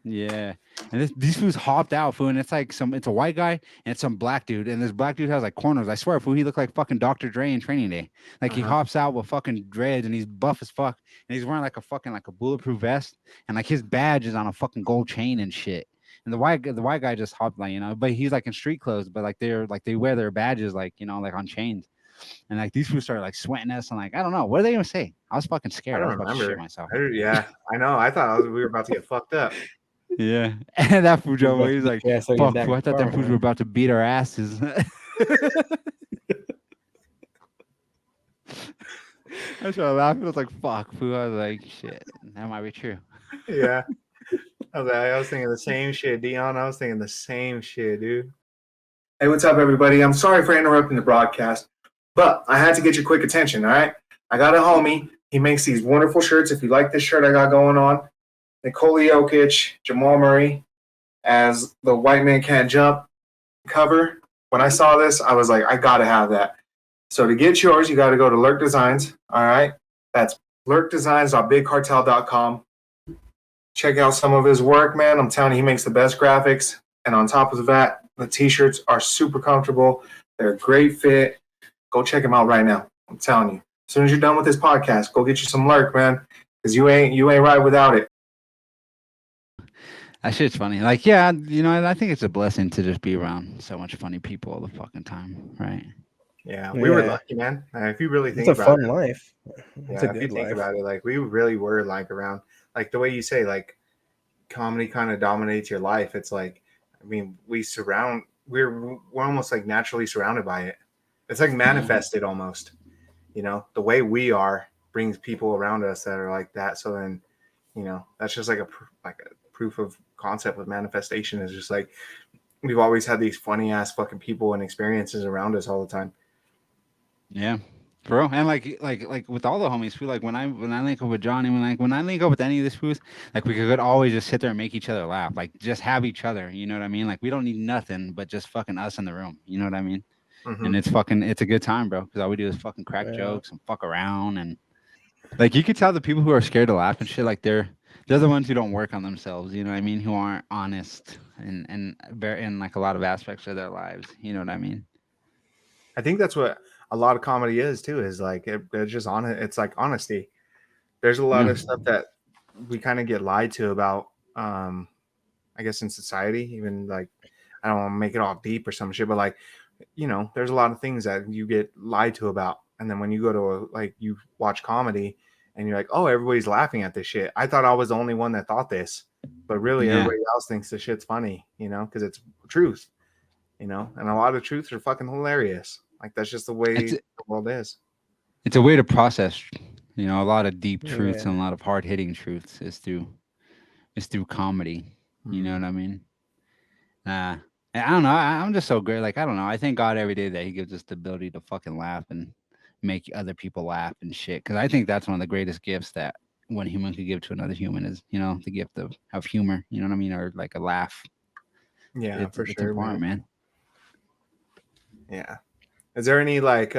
Yeah, and these fools hopped out, fool, and it's like it's a white guy and some black dude, and this black dude has like corners. I swear, fool, he looked like fucking Dr. Dre in Training Day. Like he hops out with fucking dreads, and he's buff as fuck, and he's wearing like a fucking like a bulletproof vest, and like his badge is on a fucking gold chain and shit. And the white guy just hopped like but he's like in street clothes, but like they wear their badges like like on chains. And like these fools started like sweating us, and like I don't know what are they gonna say. I was fucking scared. I was about to shit myself. Yeah, I know. I thought we were about to get fucked up. Yeah, and that fool drove away. He's like, Yeah, so "Fuck, you're fool, I thought them fools were about to beat our asses." I started laughing. I was like, "Fuck, fool." I was like, "Shit, that might be true." Yeah, I was thinking the same shit, Dion. I was thinking the same shit, dude. Hey, what's up, everybody? I'm sorry for interrupting the broadcast, but I had to get your quick attention. All right, I got a homie. He makes these wonderful shirts. If you like this shirt I got going on, Nikola Jokic, Jamal Murray as the White Man Can't Jump cover. When I saw this, I was like, I gotta have that. So to get yours, you got to go to Lurk Designs. All right, that's lurkdesigns.bigcartel.com. Check out some of his work, man. I'm telling you, he makes the best graphics. And on top of that, the t-shirts are super comfortable. They're a great fit. Go check him out right now. I'm telling you. As soon as you're done with this podcast, go get you some Lurk, man, because you ain't right without it. That shit's funny. Like, yeah, I think it's a blessing to just be around so much funny people all the fucking time, right? Yeah, we were lucky, man. If you really think It's a about fun it, life. It's a if you good think life. about it, like we really were like around, like the way you say, like comedy kind of dominates your life. It's like, I mean, we're almost like naturally surrounded by it. It's like manifested almost. The way we are brings people around us that are like that. So then, that's just like a proof of concept of manifestation. Is just like we've always had these funny ass fucking people and experiences around us all the time. Yeah, bro. And like with all the homies, feel like when I link up with Johnny, when I link up with any of this fools, like we could always just sit there and make each other laugh, like just have each other. You know what I mean? Like we don't need nothing but just fucking us in the room. You know what I mean? Mhm. And it's a good time, bro. Because all we do is fucking crack jokes and fuck around, and like you could tell the people who are scared to laugh and shit, like they're they're the ones who don't work on themselves. You know what I mean? Who aren't honest and in like a lot of aspects of their lives. You know what I mean? I think that's what a lot of comedy is too. Is like it's just on it. It's like honesty. There's a lot of stuff that we kind of get lied to about. I guess in society, even like I don't want to make it all deep or some shit, but like there's a lot of things that you get lied to about, and then when you go to like you watch comedy and you're like, oh, everybody's laughing at this shit. I thought I was the only one that thought this, but really Yeah. everybody else thinks the shit's funny, because it's truth, and a lot of truths are fucking hilarious. Like that's just the way the world is. It's a way to process, a lot of deep truths Yeah. and a lot of hard hitting truths is through comedy. You know what I mean? I don't know. I'm just so great. Like, I don't know. I thank God every day that He gives us the ability to fucking laugh and make other people laugh and shit. Because I think that's one of the greatest gifts that one human could give to another human is, the gift of humor. You know what I mean? Or like a laugh. Yeah, It's for sure, important, man. Yeah. Is there any like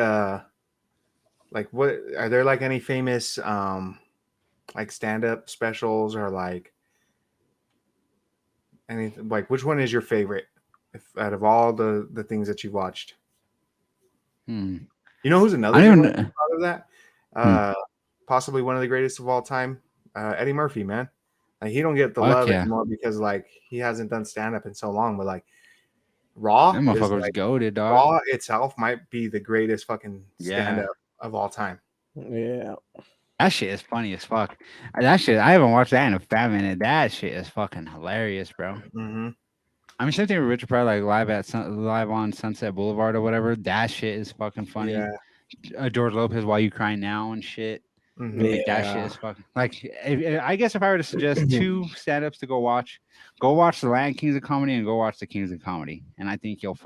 what are there like any famous like stand-up specials or like anything like which one is your favorite out of all the things that you've watched? Hmm. You know who's another I don't good even one out of that? Possibly one of the greatest of all time, Eddie Murphy, man. Like he don't get the Fuck love yeah. anymore because like he hasn't done stand-up in so long, but like Raw That is motherfucker was like goated, dog. Raw itself might be the greatest fucking Yeah. stand-up of all time. Yeah. That shit is funny as fuck. That shit, I haven't watched that in a fat minute. That shit is fucking hilarious, bro. Mm-hmm. I mean, same thing with Richard Pryor, like live on Sunset Boulevard or whatever. That shit is fucking funny. Yeah. George Lopez, Why You Crying Now and shit. Mhm. Like that shit is fucking like. I guess if I were to suggest two stand-ups to go watch the Latin Kings of Comedy and go watch the Kings of Comedy, and I think you'll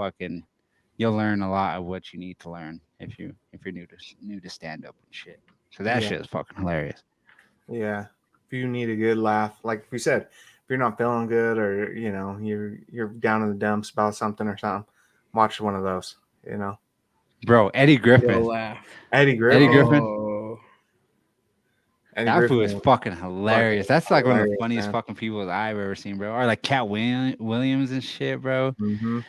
learn a lot of what you need to learn if you're new to stand-up and shit. So that Yeah. shit is fucking hilarious. Yeah. If you need a good laugh, like we said, if you're not feeling good or you're down in the dumps about something or something, watch one of those. Bro, Eddie Griffin. Go laugh. Eddie Griffin. Eddie Griffin. Oh, Eddie That Griffin fool is fucking hilarious. That's like one of the hilarious, funniest man. fucking people I've ever seen, bro. Or like Cat Williams and shit, bro. Mhm.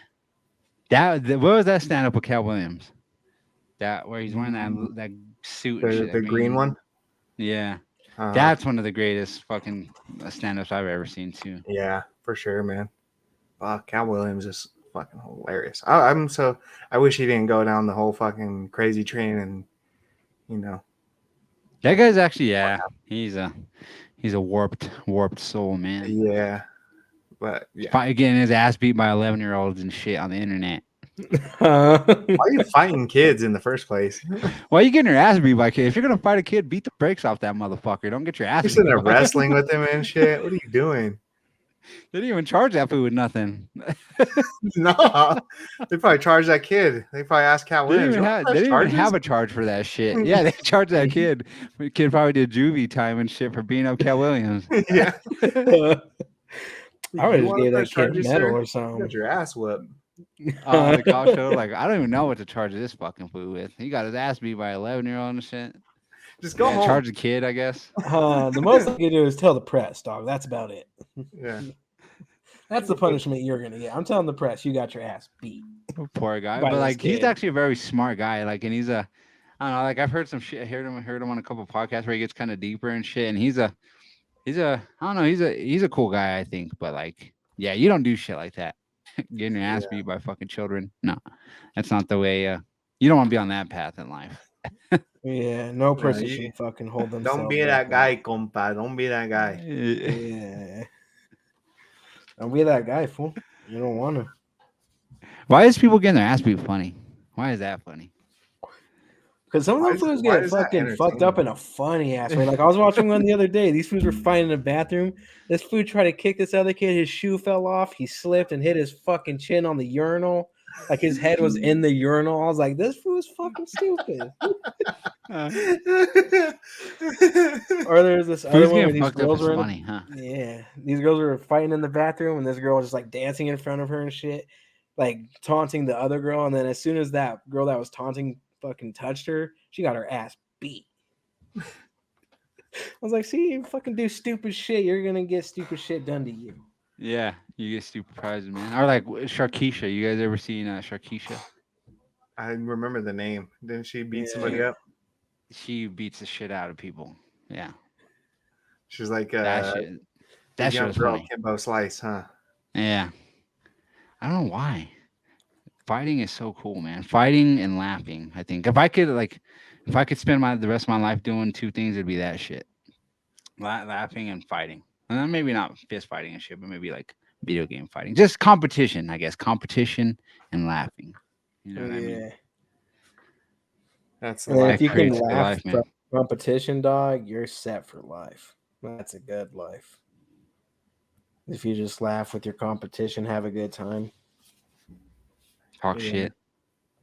What was that stand up with Cat Williams? That where he's wearing that suit and shit. The green one. Yeah. Uh, That's one of the greatest fucking stand ups I've ever seen too. Yeah, for sure, man. Cal Williams is fucking hilarious. I wish he didn't go down the whole fucking crazy train and That guy's actually he's a warped soul, man. yeah. But yeah. Getting his ass beat by 11-year-olds and shit on the internet. Why are you fighting kids in the first place? Why are you getting your ass beat by a kid? If you're gonna fight a kid, beat the brakes off that motherfucker. Don't get your ass You're beat. sitting there by- wrestling with him and shit. What are you doing? They didn't even charge that fool with nothing. No, they probably charged that kid. They probably asked Cal They Williams. didn't even have a charge for that shit. Yeah, they charged that kid. The kid probably did juvie time and shit for beating up Cat Williams. Yeah. I would You just wanna give press that kid charges, medal sir? or You something. got your ass whooped. The cop showed like I don't even know what to charge this fucking fool with. He got his ass beat by 11-year-old and shit. Just go home. Charge the kid, I guess. The most I can do is tell the press, dog. That's about it. Yeah. That's the punishment you're gonna get. I'm telling the press, you got your ass beat. Poor guy. By But this like he's kid. actually a very smart guy. Like, and he's I don't know, like I've heard some shit, heard him on a couple podcasts where he gets kind of deeper and shit. And he's a I don't know, he's a cool guy, I think. But like, yeah, you don't do shit like that. Getting your ass beat by fucking children. No, that's not the way you don't want to be on that path in life. Yeah, no person you- should fucking hold themselves. Don't be that guy, compa. Don't be that guy. Yeah. Don't be that guy, fool. You don't want to. Why is people getting their ass beat funny? Why is that funny? Because some Why of them is- fools why get is that fucking fucked up in a funny ass way. Like I was watching one the other day. These fools were fighting in the bathroom. This fool tried to kick this other kid. His shoe fell off. He slipped and hit his fucking chin on the urinal. Like his head was in the urinal. I was like, this fool is fucking stupid. Or there's this other Who's one where getting these fucked up girls is were in funny, huh? Yeah, these girls were fighting in the bathroom, and this girl was just like dancing in front of her and shit, like taunting the other girl. And then as soon as that girl that was taunting fucking touched her, she got her ass beat. was like, see, you fucking do stupid shit, you're gonna get stupid shit done to you. Yeah, you get stupid prizes, man. Or like Sharkeisha. You guys ever seen Sharkeisha? I remember the name. Didn't she beat somebody Yeah. up? She beats the shit out of people. Yeah, She's like that shit. the That shit young was girl funny. Kimbo Slice, huh? Yeah, I don't know why. Fighting is so cool, man. Fighting and laughing. I think if I could spend the rest of my life doing two things, it'd be that shit. Laughing and fighting. And then maybe not fist fighting and shit, but maybe like video game fighting. Just competition, I guess. Competition and laughing. You know what I mean? That's the And life. if you can creates a good laugh life, man. from competition, dog, you're set for life. That's a good life. If you just laugh with your competition, have a good time. Talk Yeah. shit.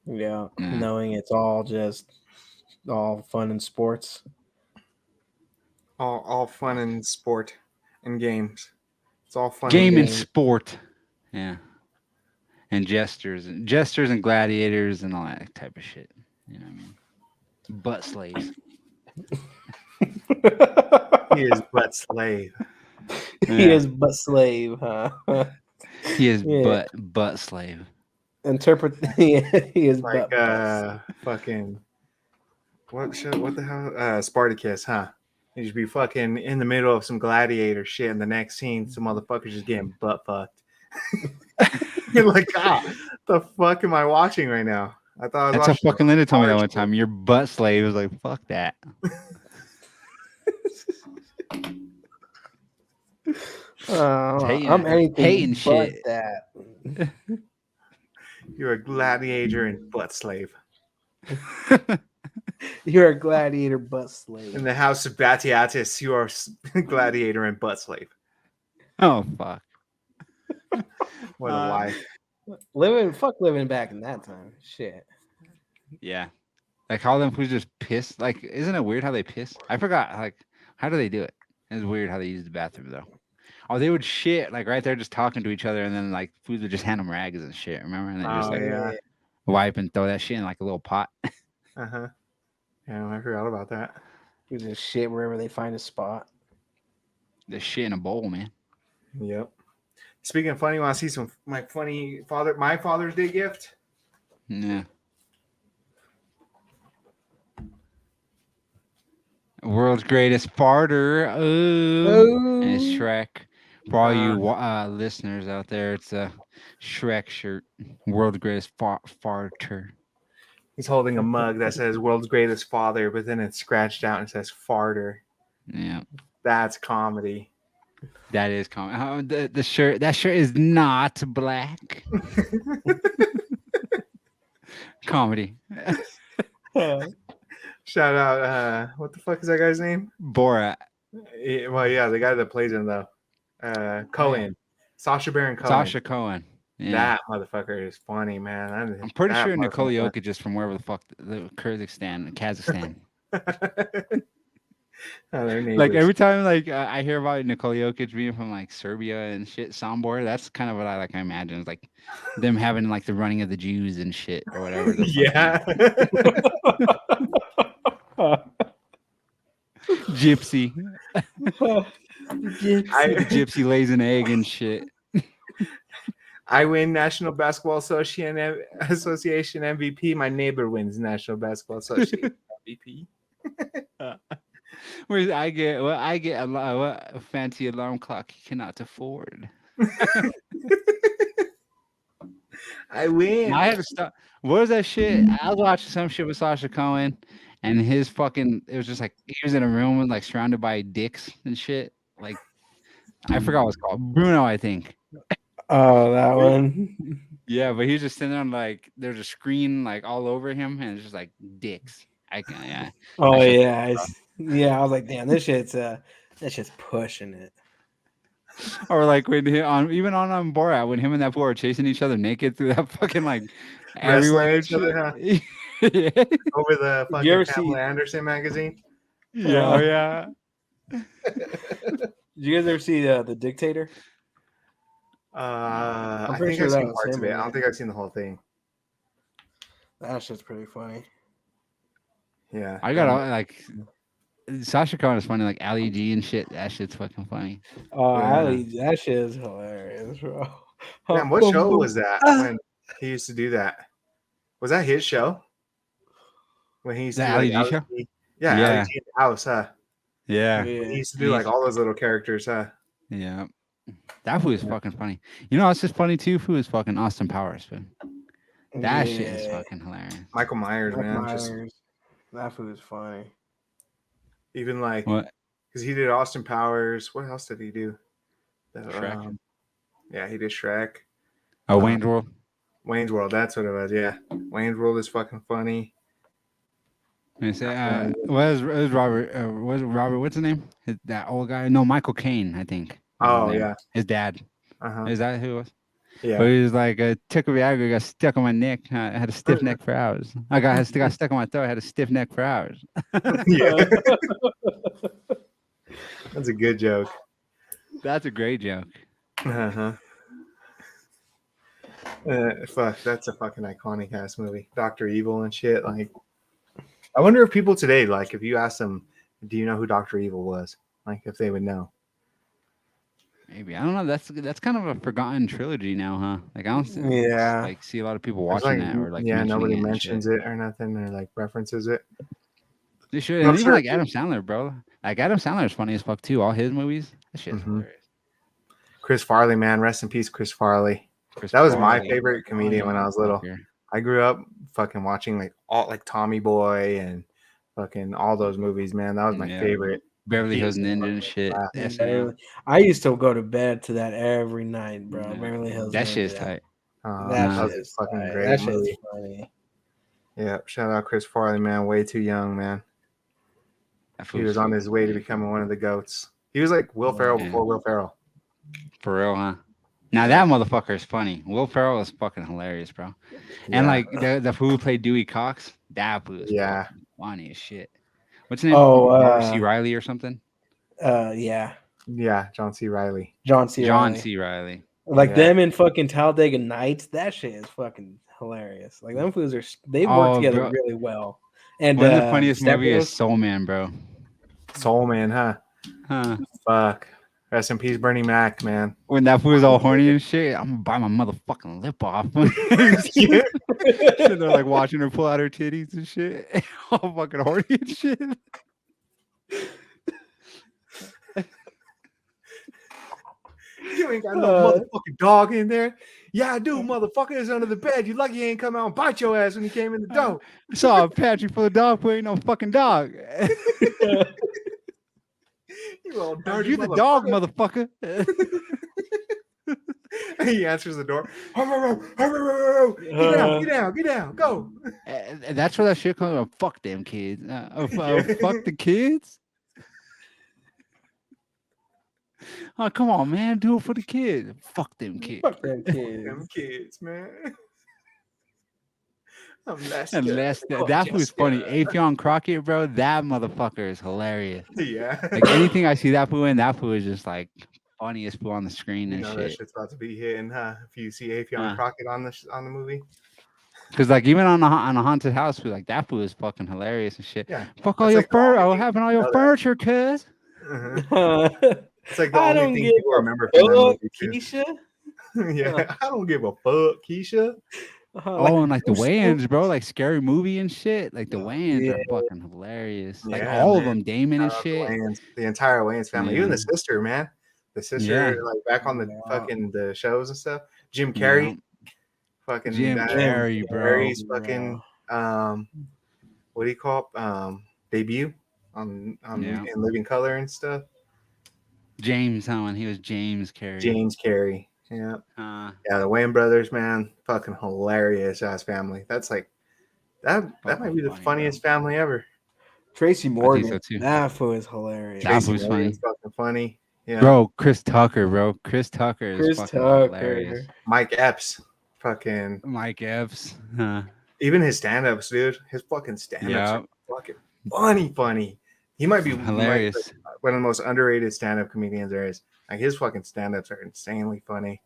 Yeah, Yeah. knowing it's all fun and sports. All fun and sport and games. It's all fun. Game and and games. sport. Yeah. And gestures and gladiators and all that type of shit. You know what I mean? Butt slaves. He is butt slave. He Yeah. is but slave, huh? He is Yeah. butt slave. Interpret. He is Like but fucking what shit? What the hell? Spartacus, huh? You should be fucking in the middle of some gladiator shit, and the next scene, some motherfuckers just getting butt fucked. You're like, the fuck am I watching right now? I thought I was That's how watching fucking Linda told me that horror one shit. time. Your butt slave was like, fuck that. I'm anything hating but shit. that. You're a gladiator and butt slave. You're a gladiator butt slave. In the house of Batiatus, you are gladiator and butt slave. Oh fuck. What a life. Living back in that time. Shit. Yeah. Like how them fools just piss. Like, isn't it weird how they piss? I forgot. Like, how do they do it? It's weird how they use the bathroom though. Oh, they would shit like right there, just talking to each other, and then like fools would just hand them rags and shit. Remember? And they just Oh, like yeah. wipe and throw that shit in like a little pot. Uh-huh. Yeah, I forgot about that. You just shit wherever they find a spot. The shit in a bowl, man. Yep. Speaking of funny, want to see some my Father's Day gift? Yeah. World's greatest farter. Oh. And it's Shrek. For all you listeners out there, it's a Shrek shirt. World's greatest farter. He's holding a mug that says "World's Greatest Father," but then it's scratched out and it says "Farter." Yeah, That's comedy. that is common. Oh, the shirt. That shirt is not black. Comedy. Shout out. What the fuck is that guy's name? Borat. Well, yeah, the guy that plays him though. Cohen. Sacha Baron Cohen. Sasha Cohen. Yeah. That motherfucker is funny, man. I'm pretty that sure Nicole motherfucker- Jokic is from wherever the fuck the Kazakhstan. Oh, they're Like neighbors. every time like I hear about Nicole Jokic being from like Serbia and shit, Sombor, that's kind of what I imagine. It's like them having like the running of the Jews and shit or whatever. the fuck- Yeah. Gypsy. The I, gypsy lays an egg and shit. I win National Basketball Association MVP. My neighbor wins National Basketball Association MVP. Whereas I get a fancy alarm clock you cannot afford. I win. I had to stop. What was that shit? I was watching some shit with Sasha Cohen, and his fucking. It was just like he was in a room with like surrounded by dicks and shit. Like I forgot what it's called. Bruno, I think. Oh, that one. Yeah, but he was just sitting there like there's a screen like all over him, and it's just like dicks. Yeah. Oh That shit- yeah, yeah. I was like, damn, this shit's pushing it. Or like when on Borat, when him and that boy are chasing each other naked through that fucking like everywhere. each other, huh? Yeah. Over the fucking ever Pamela see- Anderson magazine. Yeah, oh, yeah. Did you guys ever see the Dictator? I pretty think sure I've that seen was parts him, of it. I man. don't think I've seen the whole thing. That shit's pretty funny. Yeah. I got like Sasha Cohen is funny, like Ali G and shit. That shit's fucking funny. Oh, Yeah. Ali, that shit is hilarious, bro. Man, what show was that when he used to do that? Was that his show? When he used to The do Ali like G show? Ali G? Yeah, Yeah. Ali G in the house, huh? Yeah. Yeah. He used to do like all those little characters, huh? Yeah. That fool is fucking funny. You know, it's just funny too. Who is fucking Austin Powers? Fool. That shit is Yeah. fucking hilarious. Michael Myers, Mike man. Just Myers. That food is funny. even like What? because he did Austin Powers. What else did he do? Shrek. Yeah, he did Shrek. Oh, Wayne's World. Wayne's World. That's what it was. Yeah, Wayne's World is fucking funny. I say, was Robert? Was Robert? What's his name? That old guy? No, Michael Caine, I think. was his Oh name. yeah, His dad. uh-huh. Is that who it was? Yeah. But he was like, took a Viagra, got stuck on my neck. I had a stiff neck for hours. Got stuck on my throat. I had a stiff neck for hours. Yeah. That's a good joke. That's a great joke. Uh-huh. Fuck, that's a fucking iconic ass movie. Dr. Evil and shit. Like, I wonder if people today, like, if you ask them, do you know who Dr. Evil was? Like, if they would know. Maybe I don't know. That's kind of a forgotten trilogy now, huh? Like I don't Yeah. like see a lot of people It's watching like, that or like yeah, mentioning nobody it and mentions shit. it or nothing or like references it. They should. I'm And even sure- like Adam Sandler, bro. Like Adam Sandler is funny as fuck too. All his movies, that shit's Mhm. hilarious. Chris Farley, man, rest in peace, Chris Farley. Chris That was my Farley. favorite comedian when I was little. Fucker. I grew up fucking watching like all like Tommy Boy and fucking all those movies, man. That was my Yeah. favorite. Beverly He Hills was Ninja and fucking shit. laugh. SNL. I used to go to bed to that every night, bro. Yeah. Beverly Hills. That shit's Ninja. tight. That That was shit a is fucking tight. great That movie. shit's funny. Yeah, shout out Chris Farley, man. Way too young, man. That He fool's was on his way to funny. becoming one of the goats. He was like Will Ferrell Yeah. before Will Ferrell. For real, huh? Now that motherfucker is funny. Will Ferrell is fucking hilarious, bro. And Yeah. like the fool who played Dewey Cox, that fool is Yeah. fucking funny as shit. What's his name? Oh, Robert C. Riley or something? Yeah. Yeah, John C. Riley. John C. John Reilly. C. Riley. Like Yeah. them in fucking Talladega Nights. That shit is fucking hilarious. Like them fools they work Oh, together bro. really well. And One of the funniest Step movie is Bros- Soul Man, bro. Soul Man, huh? Huh. Fuck. Rest in peace, Bernie Mac, man. When that fool was all horny and shit, I'm gonna bite my motherfucking lip off. They're like watching her pull out her titties and shit. All fucking horny and shit. You ain't got no motherfucking dog in there. Yeah, I do, motherfucker. It's under the bed. You lucky you ain't come out and bite your ass when you came in the door. Saw a pantry full of dog food, ain't no fucking dog. You all Are dirty you the dog, motherfucker? He answers the door. Get down, get down, get down, go. That's where that shit comes from. Fuck them kids. Fuck the kids. Oh, come on, man. Do it for the kids. Fuck them kids. Fuck them kids. Them kids, man. Unless, Unless that was funny. Afion Crockett, bro, that motherfucker is hilarious. Yeah. Like anything I see that fool in, that fool is just like funniest fool on the screen You and know that shit. shit's about to be hitting, huh? If you see Afion Huh. Crockett on the movie. Cause like even on a haunted house, fool, like that fool is fucking hilarious and shit. Yeah. Fuck all That's your like the fur. only Oh, thing having all you your know that. furniture, cuz. It's like the I only don't thing give people a remember from that fuck, movie. Too. Keisha. Yeah, I don't give a fuck, Keisha. Oh, and like the who's so- Wayans, bro, like Scary Movie and shit. Like the Wayans Yeah. are fucking hilarious. Like Yeah, all of man. them, Damon and The shit. Wayans, the entire Wayans family, even the Yeah. sister, man. The sister, Yeah. like back on the Yeah. fucking the shows and stuff. Jim Carrey, fucking Jim that- Carrey, bro. Carrey's fucking what do you call it? Debut on Yeah. in Living Color and stuff. James Owen. He was James Carey. James Carey, yeah, Uh, yeah. The Wayne brothers, man, fucking hilarious ass family. That's like that. That might be the Fucking funny, funniest family ever. Tracy Morgan. so, too. That fool is hilarious. That Tracy was Morgan's fucking funny. Yeah, bro, Chris Tucker, bro. Chris Tucker is Chris fucking Tucker. hilarious. Mike Epps, fucking Mike Epps. even his stand-ups, dude. His fucking stand-ups Yeah. are fucking funny. He might be Hilarious. like, one of the most underrated stand-up comedians there is. Like his fucking stand-ups are insanely funny.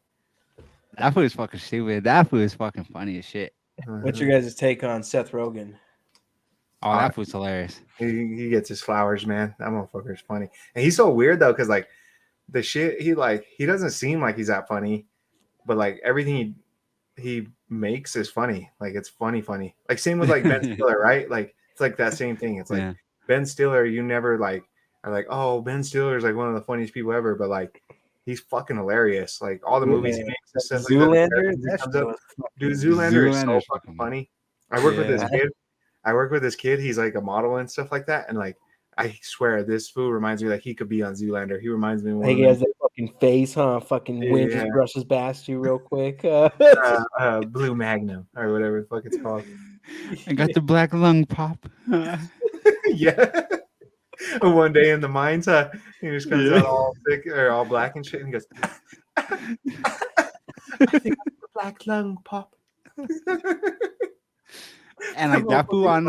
That fool is fucking stupid. That fool is fucking funny as shit. What's your guys' take on Seth Rogen? Oh, that fool's hilarious. He gets his flowers, man. That motherfucker's funny, and he's so weird though, because like the shit he doesn't seem like he's that funny, but like everything he makes is funny. Like it's funny. Like same with like Ben Stiller, right? Like it's like that same thing. It's like Yeah. Ben Stiller, you never like are like, oh, Ben Stiller is like one of the funniest people ever, but like he's fucking hilarious. Like all the movies he makes and stuff like that. Zoolander. He That comes shit up. was Dude, Zoolander is so Zoolander's fucking fucking- funny. I work with this Yeah. kid. He's like a model and stuff like that. And like, I swear, this fool reminds me like he could be on Zoolander. He reminds me of one He of has that fucking face, huh? Fucking wind Yeah. just brushes past you real quick. Blue Magnum or whatever the fuck it's called. I got the black lung pop. Yeah. One day in the mines, he just comes Yeah. out all thick or all black and shit, and he goes, I think I have a black lung pop. And like that fool on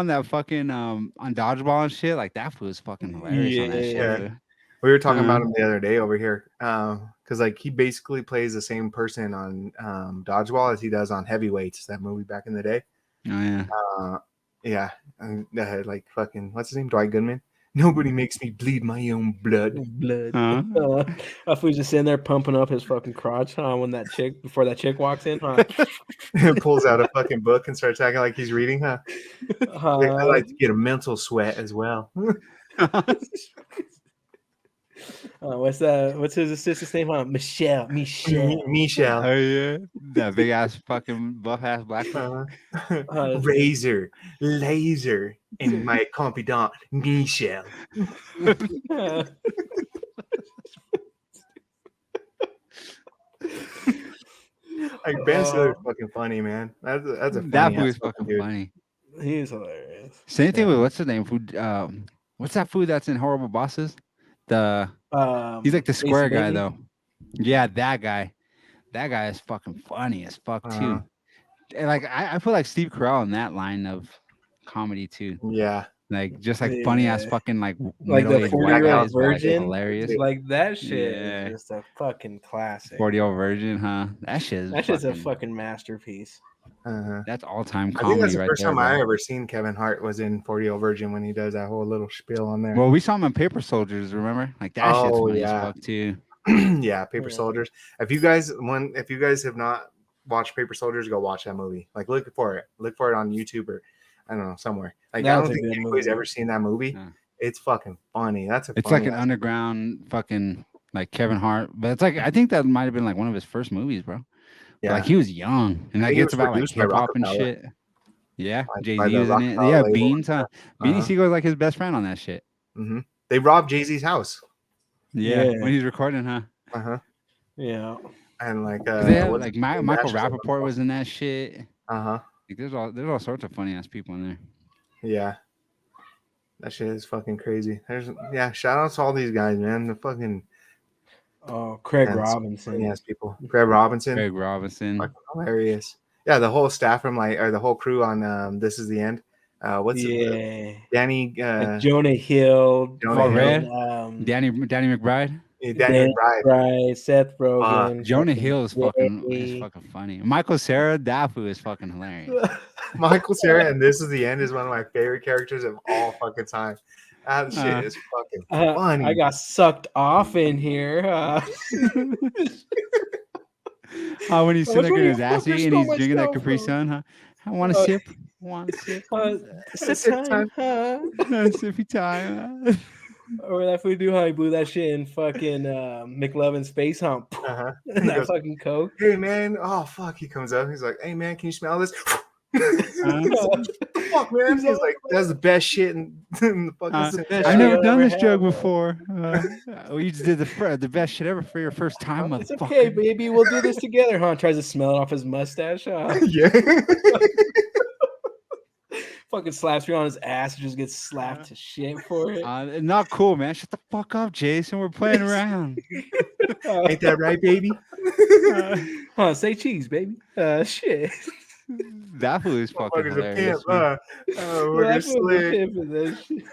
that fucking on dodgeball and shit, like that fool is fucking hilarious on that shit. Yeah. dude. We were talking about Mhm. him the other day over here, because like he basically plays the same person on dodgeball as he does on Heavyweights, that movie back in the day. Oh yeah. Yeah, and like fucking what's his name, Dwight Goodman. Nobody makes me bleed my own blood. Blood. Huh? If we just sitting there pumping up his fucking crotch, huh? Before that chick walks in, huh? Pulls out a fucking book and starts acting like he's reading, huh? I like to get a mental sweat as well. What's his assistant's name? Huh? Michelle. Michelle. Oh yeah. That big ass fucking buff ass black fool. Razor, laser, and my confidant, Michelle. Like Ben Stiller's fucking funny, man. That's a That funny fool ass is fucking dude. funny. He's hilarious. Same thing with what's his name? Food. What's that food that's in Horrible Bosses? He's like the square guy Bailey? though. Yeah, that guy. That guy is fucking funny as fuck Uh-huh. too. And like I feel like Steve Carell in that line of comedy too. Yeah. Like just like funny ass Yeah. fucking like Like the middle-aged white 40-year-old guys, but, like, virgin? hilarious. Like that shit Yeah. is just a fucking classic. 40-year-old virgin, huh? That shit is That shit's a fucking, fucking masterpiece. Uh-huh. that's all time I think comedy that's the right first there. time I bro. ever seen Kevin Hart was in 40-Year-Old Virgin when he does that whole little spiel on there. Well, we saw him in Paper Soldiers, remember? Like that shit's Oh, funny yeah. as fuck too. Yeah, Paper Yeah. Soldiers. If you guys have not watched Paper Soldiers, go watch that movie. Like look for it. Look for it on YouTube or I don't know, somewhere. Like I That's don't a think good anybody's movie. ever seen that movie. Yeah. It's fucking funny. That's a It's like funny an underground fucking like Kevin Hart, but it's like I think that might have been like one of his first movies, bro. yeah. Like he was young, and like he it's was about like produced by hip hop and Rockefeller. shit. Yeah, By Jay the Z was in it. Rockefeller Yeah, label. Beans, huh? Beanie Uh-huh. Siegel was like his best friend on that shit. Mhm. They robbed Jay-Z's house. Yeah, Yeah. when he's recording, huh? Uh-huh. Yeah. And like 'Cause they had, what's like his name? Michael Nash or something. Rappaport was in that shit. Uh-huh. Like there's all sorts of funny ass people in there. Yeah. That shit is fucking crazy. Shout out to all these guys, man. The fucking Oh, Craig funny Robinson. ass people. Greg Robinson. Greg Robinson. Fucking hilarious. Yeah, the whole staff from the whole crew on This Is the End. What's it? Yeah. Danny Like Jonah Hill. Jonah fucking, Hill. Danny McBride. Danny Dan McBride. Right, Seth Rogen. Jonah fucking Hill is Jay. fucking funny. Michael Sarah Dafu is fucking hilarious. Michael Cera and This Is the End is one of my favorite characters of all fucking time. That shit is fucking funny. I got sucked off in here. When he's sitting Where in his the fuck assy you and stole he's my drinking that stuff Capri from? Sun, huh? I want a sip. Want a sip. Sip Sip time, huh? Sippy time. Or that fool do how he blew that shit in fucking McLovin's face, huh? Uh-huh. And He that goes, fucking coke. hey man, oh fuck. He comes up, he's like, hey man, can you smell this? Fuck man. He's like, that's the best shit in the fucking I've shit never I done ever this drug had. before. You just did the best shit ever for your first time, It's motherfucker. okay, baby. We'll do this together, huh? Tries to smell it off his mustache. Huh? Yeah. Fucking slaps me on his ass and just gets slapped to shit for it. Not cool, man. Shut the fuck up, Jason. We're playing around. Ain't that right, baby? Uh, Say cheese, baby. Shit. That fool is fucking Motherfucker's a hilarious. pimp, man. We're That just fool was slick. pimping that shit.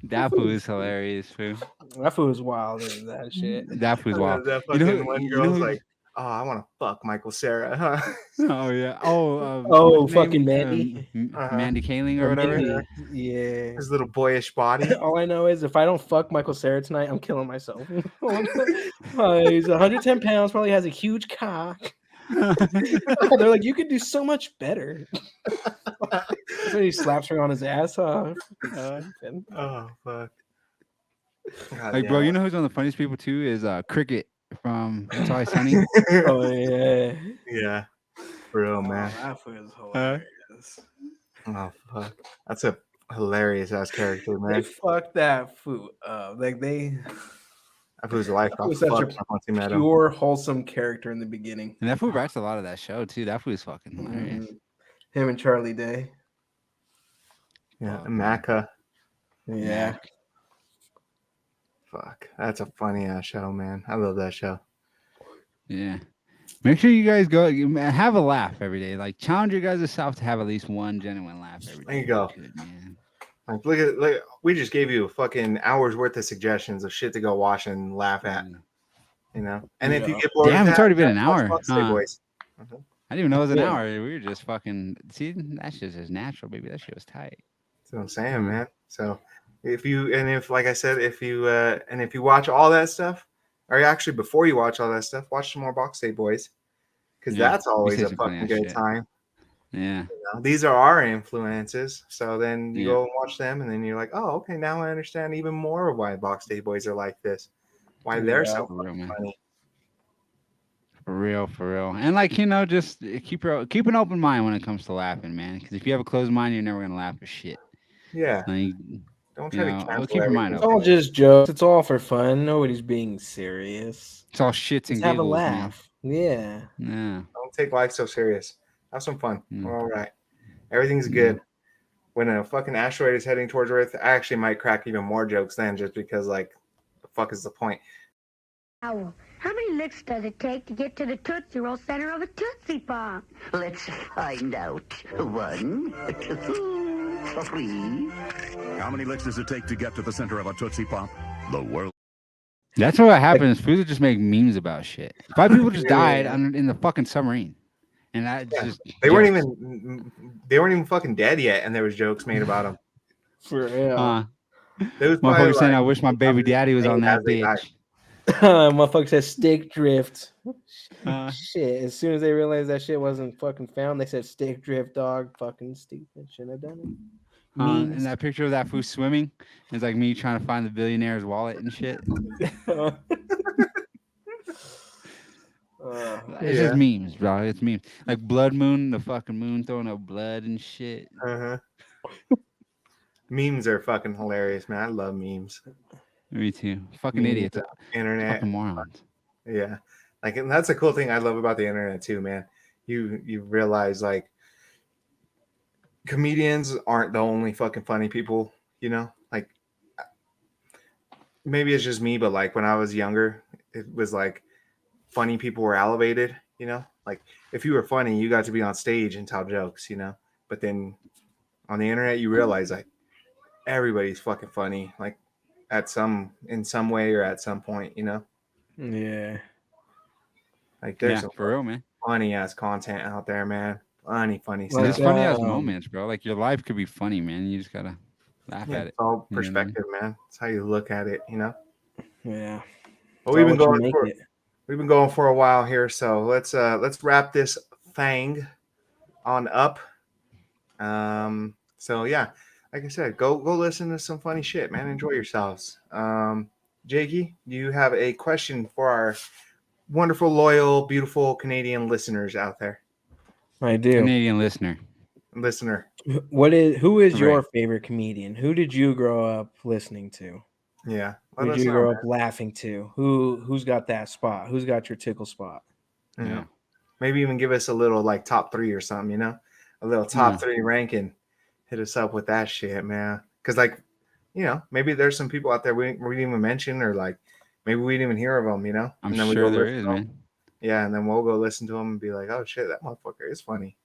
That fool is hilarious, fool. That fool was wild in that shit. That fool's wild. That You know fucking who- one you girl's know who- like, Oh, I want to fuck Michael Sarah. Huh? Oh yeah. Oh. Oh, what's her fucking name? Mandy. Mandy Kaling or Or whatever. Mindy. Yeah. His little boyish body. All I know is if I don't fuck Michael Sarah tonight, I'm killing myself. He's 110 pounds, probably has a huge cock. They're like, you could do so much better. So he slaps her on his ass. Oh fuck. God Like, bro, damn. you know who's one of the funniest people too is Cricket from It's Always Sunny. Oh yeah. Yeah. For real, man. That was hilarious. Oh fuck. That's a hilarious ass character, They man. fucked that food up. Like they That was life off was such a fuck once he met him. pure wholesome character in the beginning. And that fool writes a lot of that show too. That fool is fucking hilarious. Mhm. Him and Charlie Day. Yeah, Maca. Yeah. Fuck. That's a funny ass show, man. I love that show. Yeah. Make sure you guys go have a laugh every day. Like challenge your guys yourself to have at least one genuine laugh every day. There you go. Good, man. Like, look, we just gave you a fucking hour's worth of suggestions of shit to go watch and laugh at, you know. And if you Yeah. get bored, Damn, of it's that, already been an watch hour, Box Day huh? Boys. I didn't even know it was an Yeah. hour. We were just fucking see that shit's just natural, baby. That shit was tight. That's what I'm saying, man. So if like I said, if you watch all that stuff, or actually before you watch all that stuff, watch some more Box Day Boys, because Yeah, that's we always say a some funny fucking ass good shit. time. Yeah. You know? These are our influences. So then you Yeah. go and watch them, and then you're like, oh, okay, now I understand even more of why Box Day Boys are like this, why they're Yeah. so For real, man. funny. For real. And like, you know, just keep an open mind when it comes to laughing, man. Because if you have a closed mind, you're never gonna laugh at shit. Yeah, Like, don't you try know, to cancel keep your mind It's everything. all just jokes. It's all for fun. Nobody's being serious. it's all shits and Just have a giggles, man. laugh. Yeah. Yeah. Don't take life so serious. Have some fun. Mm. We're all right. Everything's good. When a fucking asteroid is heading towards Earth, I actually might crack even more jokes then, just because, like, the fuck is the point? Owl, how many licks does it take to get to the Tootsie Roll center of a Tootsie Pop? Let's find out. 1, 2, 3. How many licks does it take to get to the center of a Tootsie Pop? The world. That's what happens. Fools just make memes about shit. 5 people just died in the fucking submarine, and that just They weren't even fucking dead yet, and there was jokes made about them. For real. There was probably, Motherfucker saying, like, "I wish my baby daddy was on that as they died. bitch." Motherfucker said steak drift. Uh, Shit. As soon as they realized that shit wasn't fucking found, they said steak drift, dog. Fucking stupid. Shouldn't have done it. and Memes. that picture of that fool swimming is like me trying to find the billionaire's wallet and shit. It's just memes, bro. It's memes. Like Blood Moon, the fucking moon throwing up blood and shit. Memes are fucking hilarious, man. I love memes. Me too. Fucking Memes, idiots. Internet. Fucking morons. Yeah. Like, and that's a cool thing I love about the internet too, man. You realize, like, comedians aren't the only fucking funny people, you know? Like, maybe it's just me, but like when I was younger, it was like funny people were elevated, you know? Like, if you were funny, you got to be on stage and tell jokes, you know? But then on the internet, you realize, like, everybody's fucking funny, like, in some way or at some point, you know? Yeah. Like, there's Yeah, some for real, man. funny ass content out there, man. Funny Like, stuff. It's funny ass moments, bro. Like your life could be funny, man. You just gotta laugh Yeah, at it. it's all You know what I mean? perspective, man. It's how you look at it, you know. Yeah. But we've been It's all what going you for make it. we've been going for a while here, so let's wrap this thing on up. So yeah, like I said, go listen to some funny shit, man. Enjoy yourselves. Jakey, do you have a question for our wonderful, loyal, beautiful Canadian listeners out there? I do. Canadian listener. Who is your Right. favorite comedian? Who did you grow up listening to? Yeah. Who Let did us you know, grow man. up laughing to? Who's got that spot? Who's got your tickle spot? Yeah. Maybe even give us a little like top 3 or something, you know, a little top 3 ranking. Hit us up with that shit, man. Because, like, you know, maybe there's some people out there we didn't even mention, or like maybe we didn't even hear of them, you know. I'm And then we sure go there listen is, to 'em. man. Yeah, and then we'll go listen to them and be like, oh shit, that motherfucker is funny.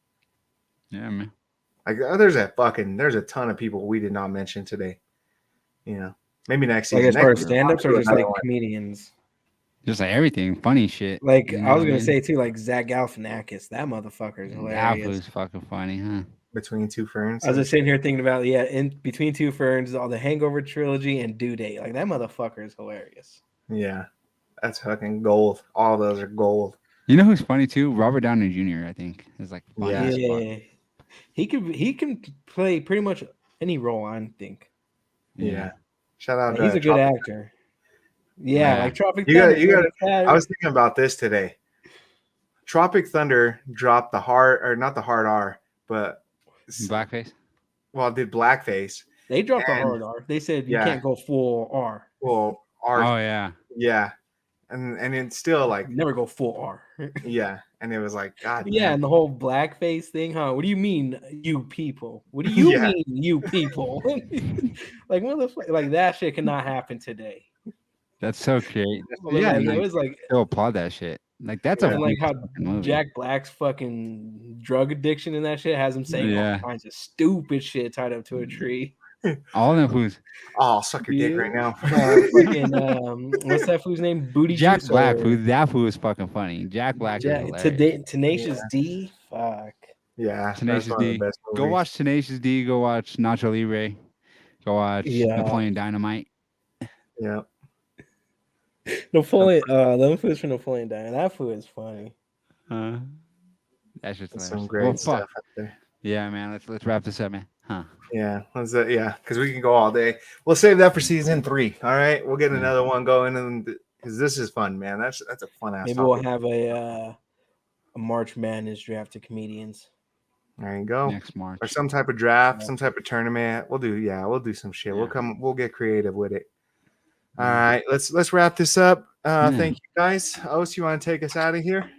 Yeah, man. Like, there's a ton of people we did not mention today. You know, maybe next Like season. as far Next as season, stand-ups I'll or do just another like one. comedians? Just like everything, funny shit. Like You know I was what gonna mean? say too, like Zach Galifianakis. That motherfucker is That hilarious. was fucking funny, huh? Between Two Ferns. I was just sitting here thinking about in Between Two Ferns, all the Hangover trilogy and Due Date. Like that motherfucker is hilarious. Yeah, that's fucking gold. All those are gold. You know who's funny too? Robert Downey Jr. I think is like funny Yeah. as fuck. Yeah, he can play pretty much any role. I think. Yeah. Shout out. He's a good Tropic. actor. Yeah, Yeah. like Tropic You got. Thunder. You got. like, I was thinking about this today. Tropic Thunder dropped the hard, or not the hard R, but Blackface. well, it did blackface. they dropped a and- hard R. They said you yeah. can't go full R. Well, R. Oh yeah. Yeah, and it's still like Never go full R. yeah, and it was like God. Yeah, damn. and the whole blackface thing, huh? What do you mean, you people? What do you Yeah. mean, you people? Like motherfucker, like that shit cannot happen today. That's so great. Like, Yeah, it like, was like still applaud that shit. Like that's a and like weak how fucking movie. Jack Black's fucking drug addiction and that shit has him saying Yeah. all kinds of stupid shit tied up to a tree. All them who's Oh, I'll suck your dick Yeah. right now. Fucking what's that fool's name? Booty Jack Juice Black. or- Who that fool is fucking funny. Jack Black is hilarious. Tenacious D. Fuck. Yeah, that's Tenacious one of the D. best Go movies. watch Tenacious D. Go watch Nacho Libre. Go watch Yeah. Napoleon Dynamite. Yeah, Napoleon. Them foods from Napoleon Dynamite. That food is funny. That's just that's some hilarious. great Well, stuff fuck. up there. Yeah, man. Let's wrap this up, man. Huh? Yeah, yeah, because we can go all day. We'll save that for season 3. All right, we'll get Yeah. another one going, and because this is fun, man. That's a fun ass. Maybe we'll have a March Madness draft of comedians. There you go. Next March. Or some type of draft, Yeah. some type of tournament. We'll do some shit. Yeah. We'll get creative with it. All right, let's wrap this up. Yeah. Thank you guys. Os, you want to take us out of here?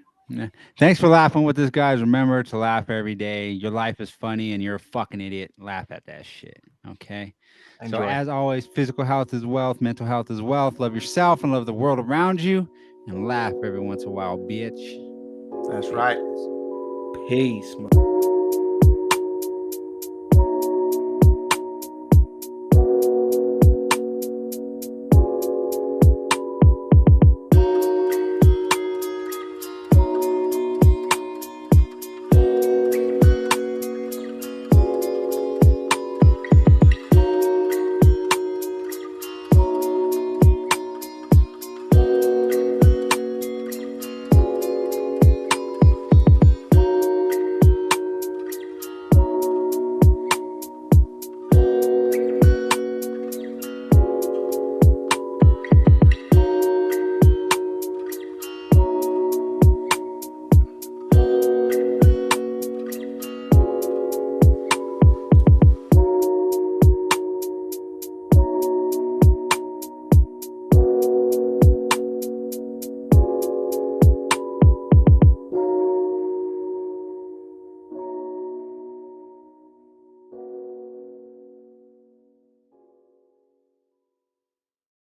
Thanks for laughing with us, guys. Remember to laugh every day. Your life is funny and you're a fucking idiot. Laugh at that shit. Okay. So Enjoy. as always, physical health is wealth, mental health is wealth. Love yourself and love the world around you. And laugh every once in a while, bitch. That's right. Peace.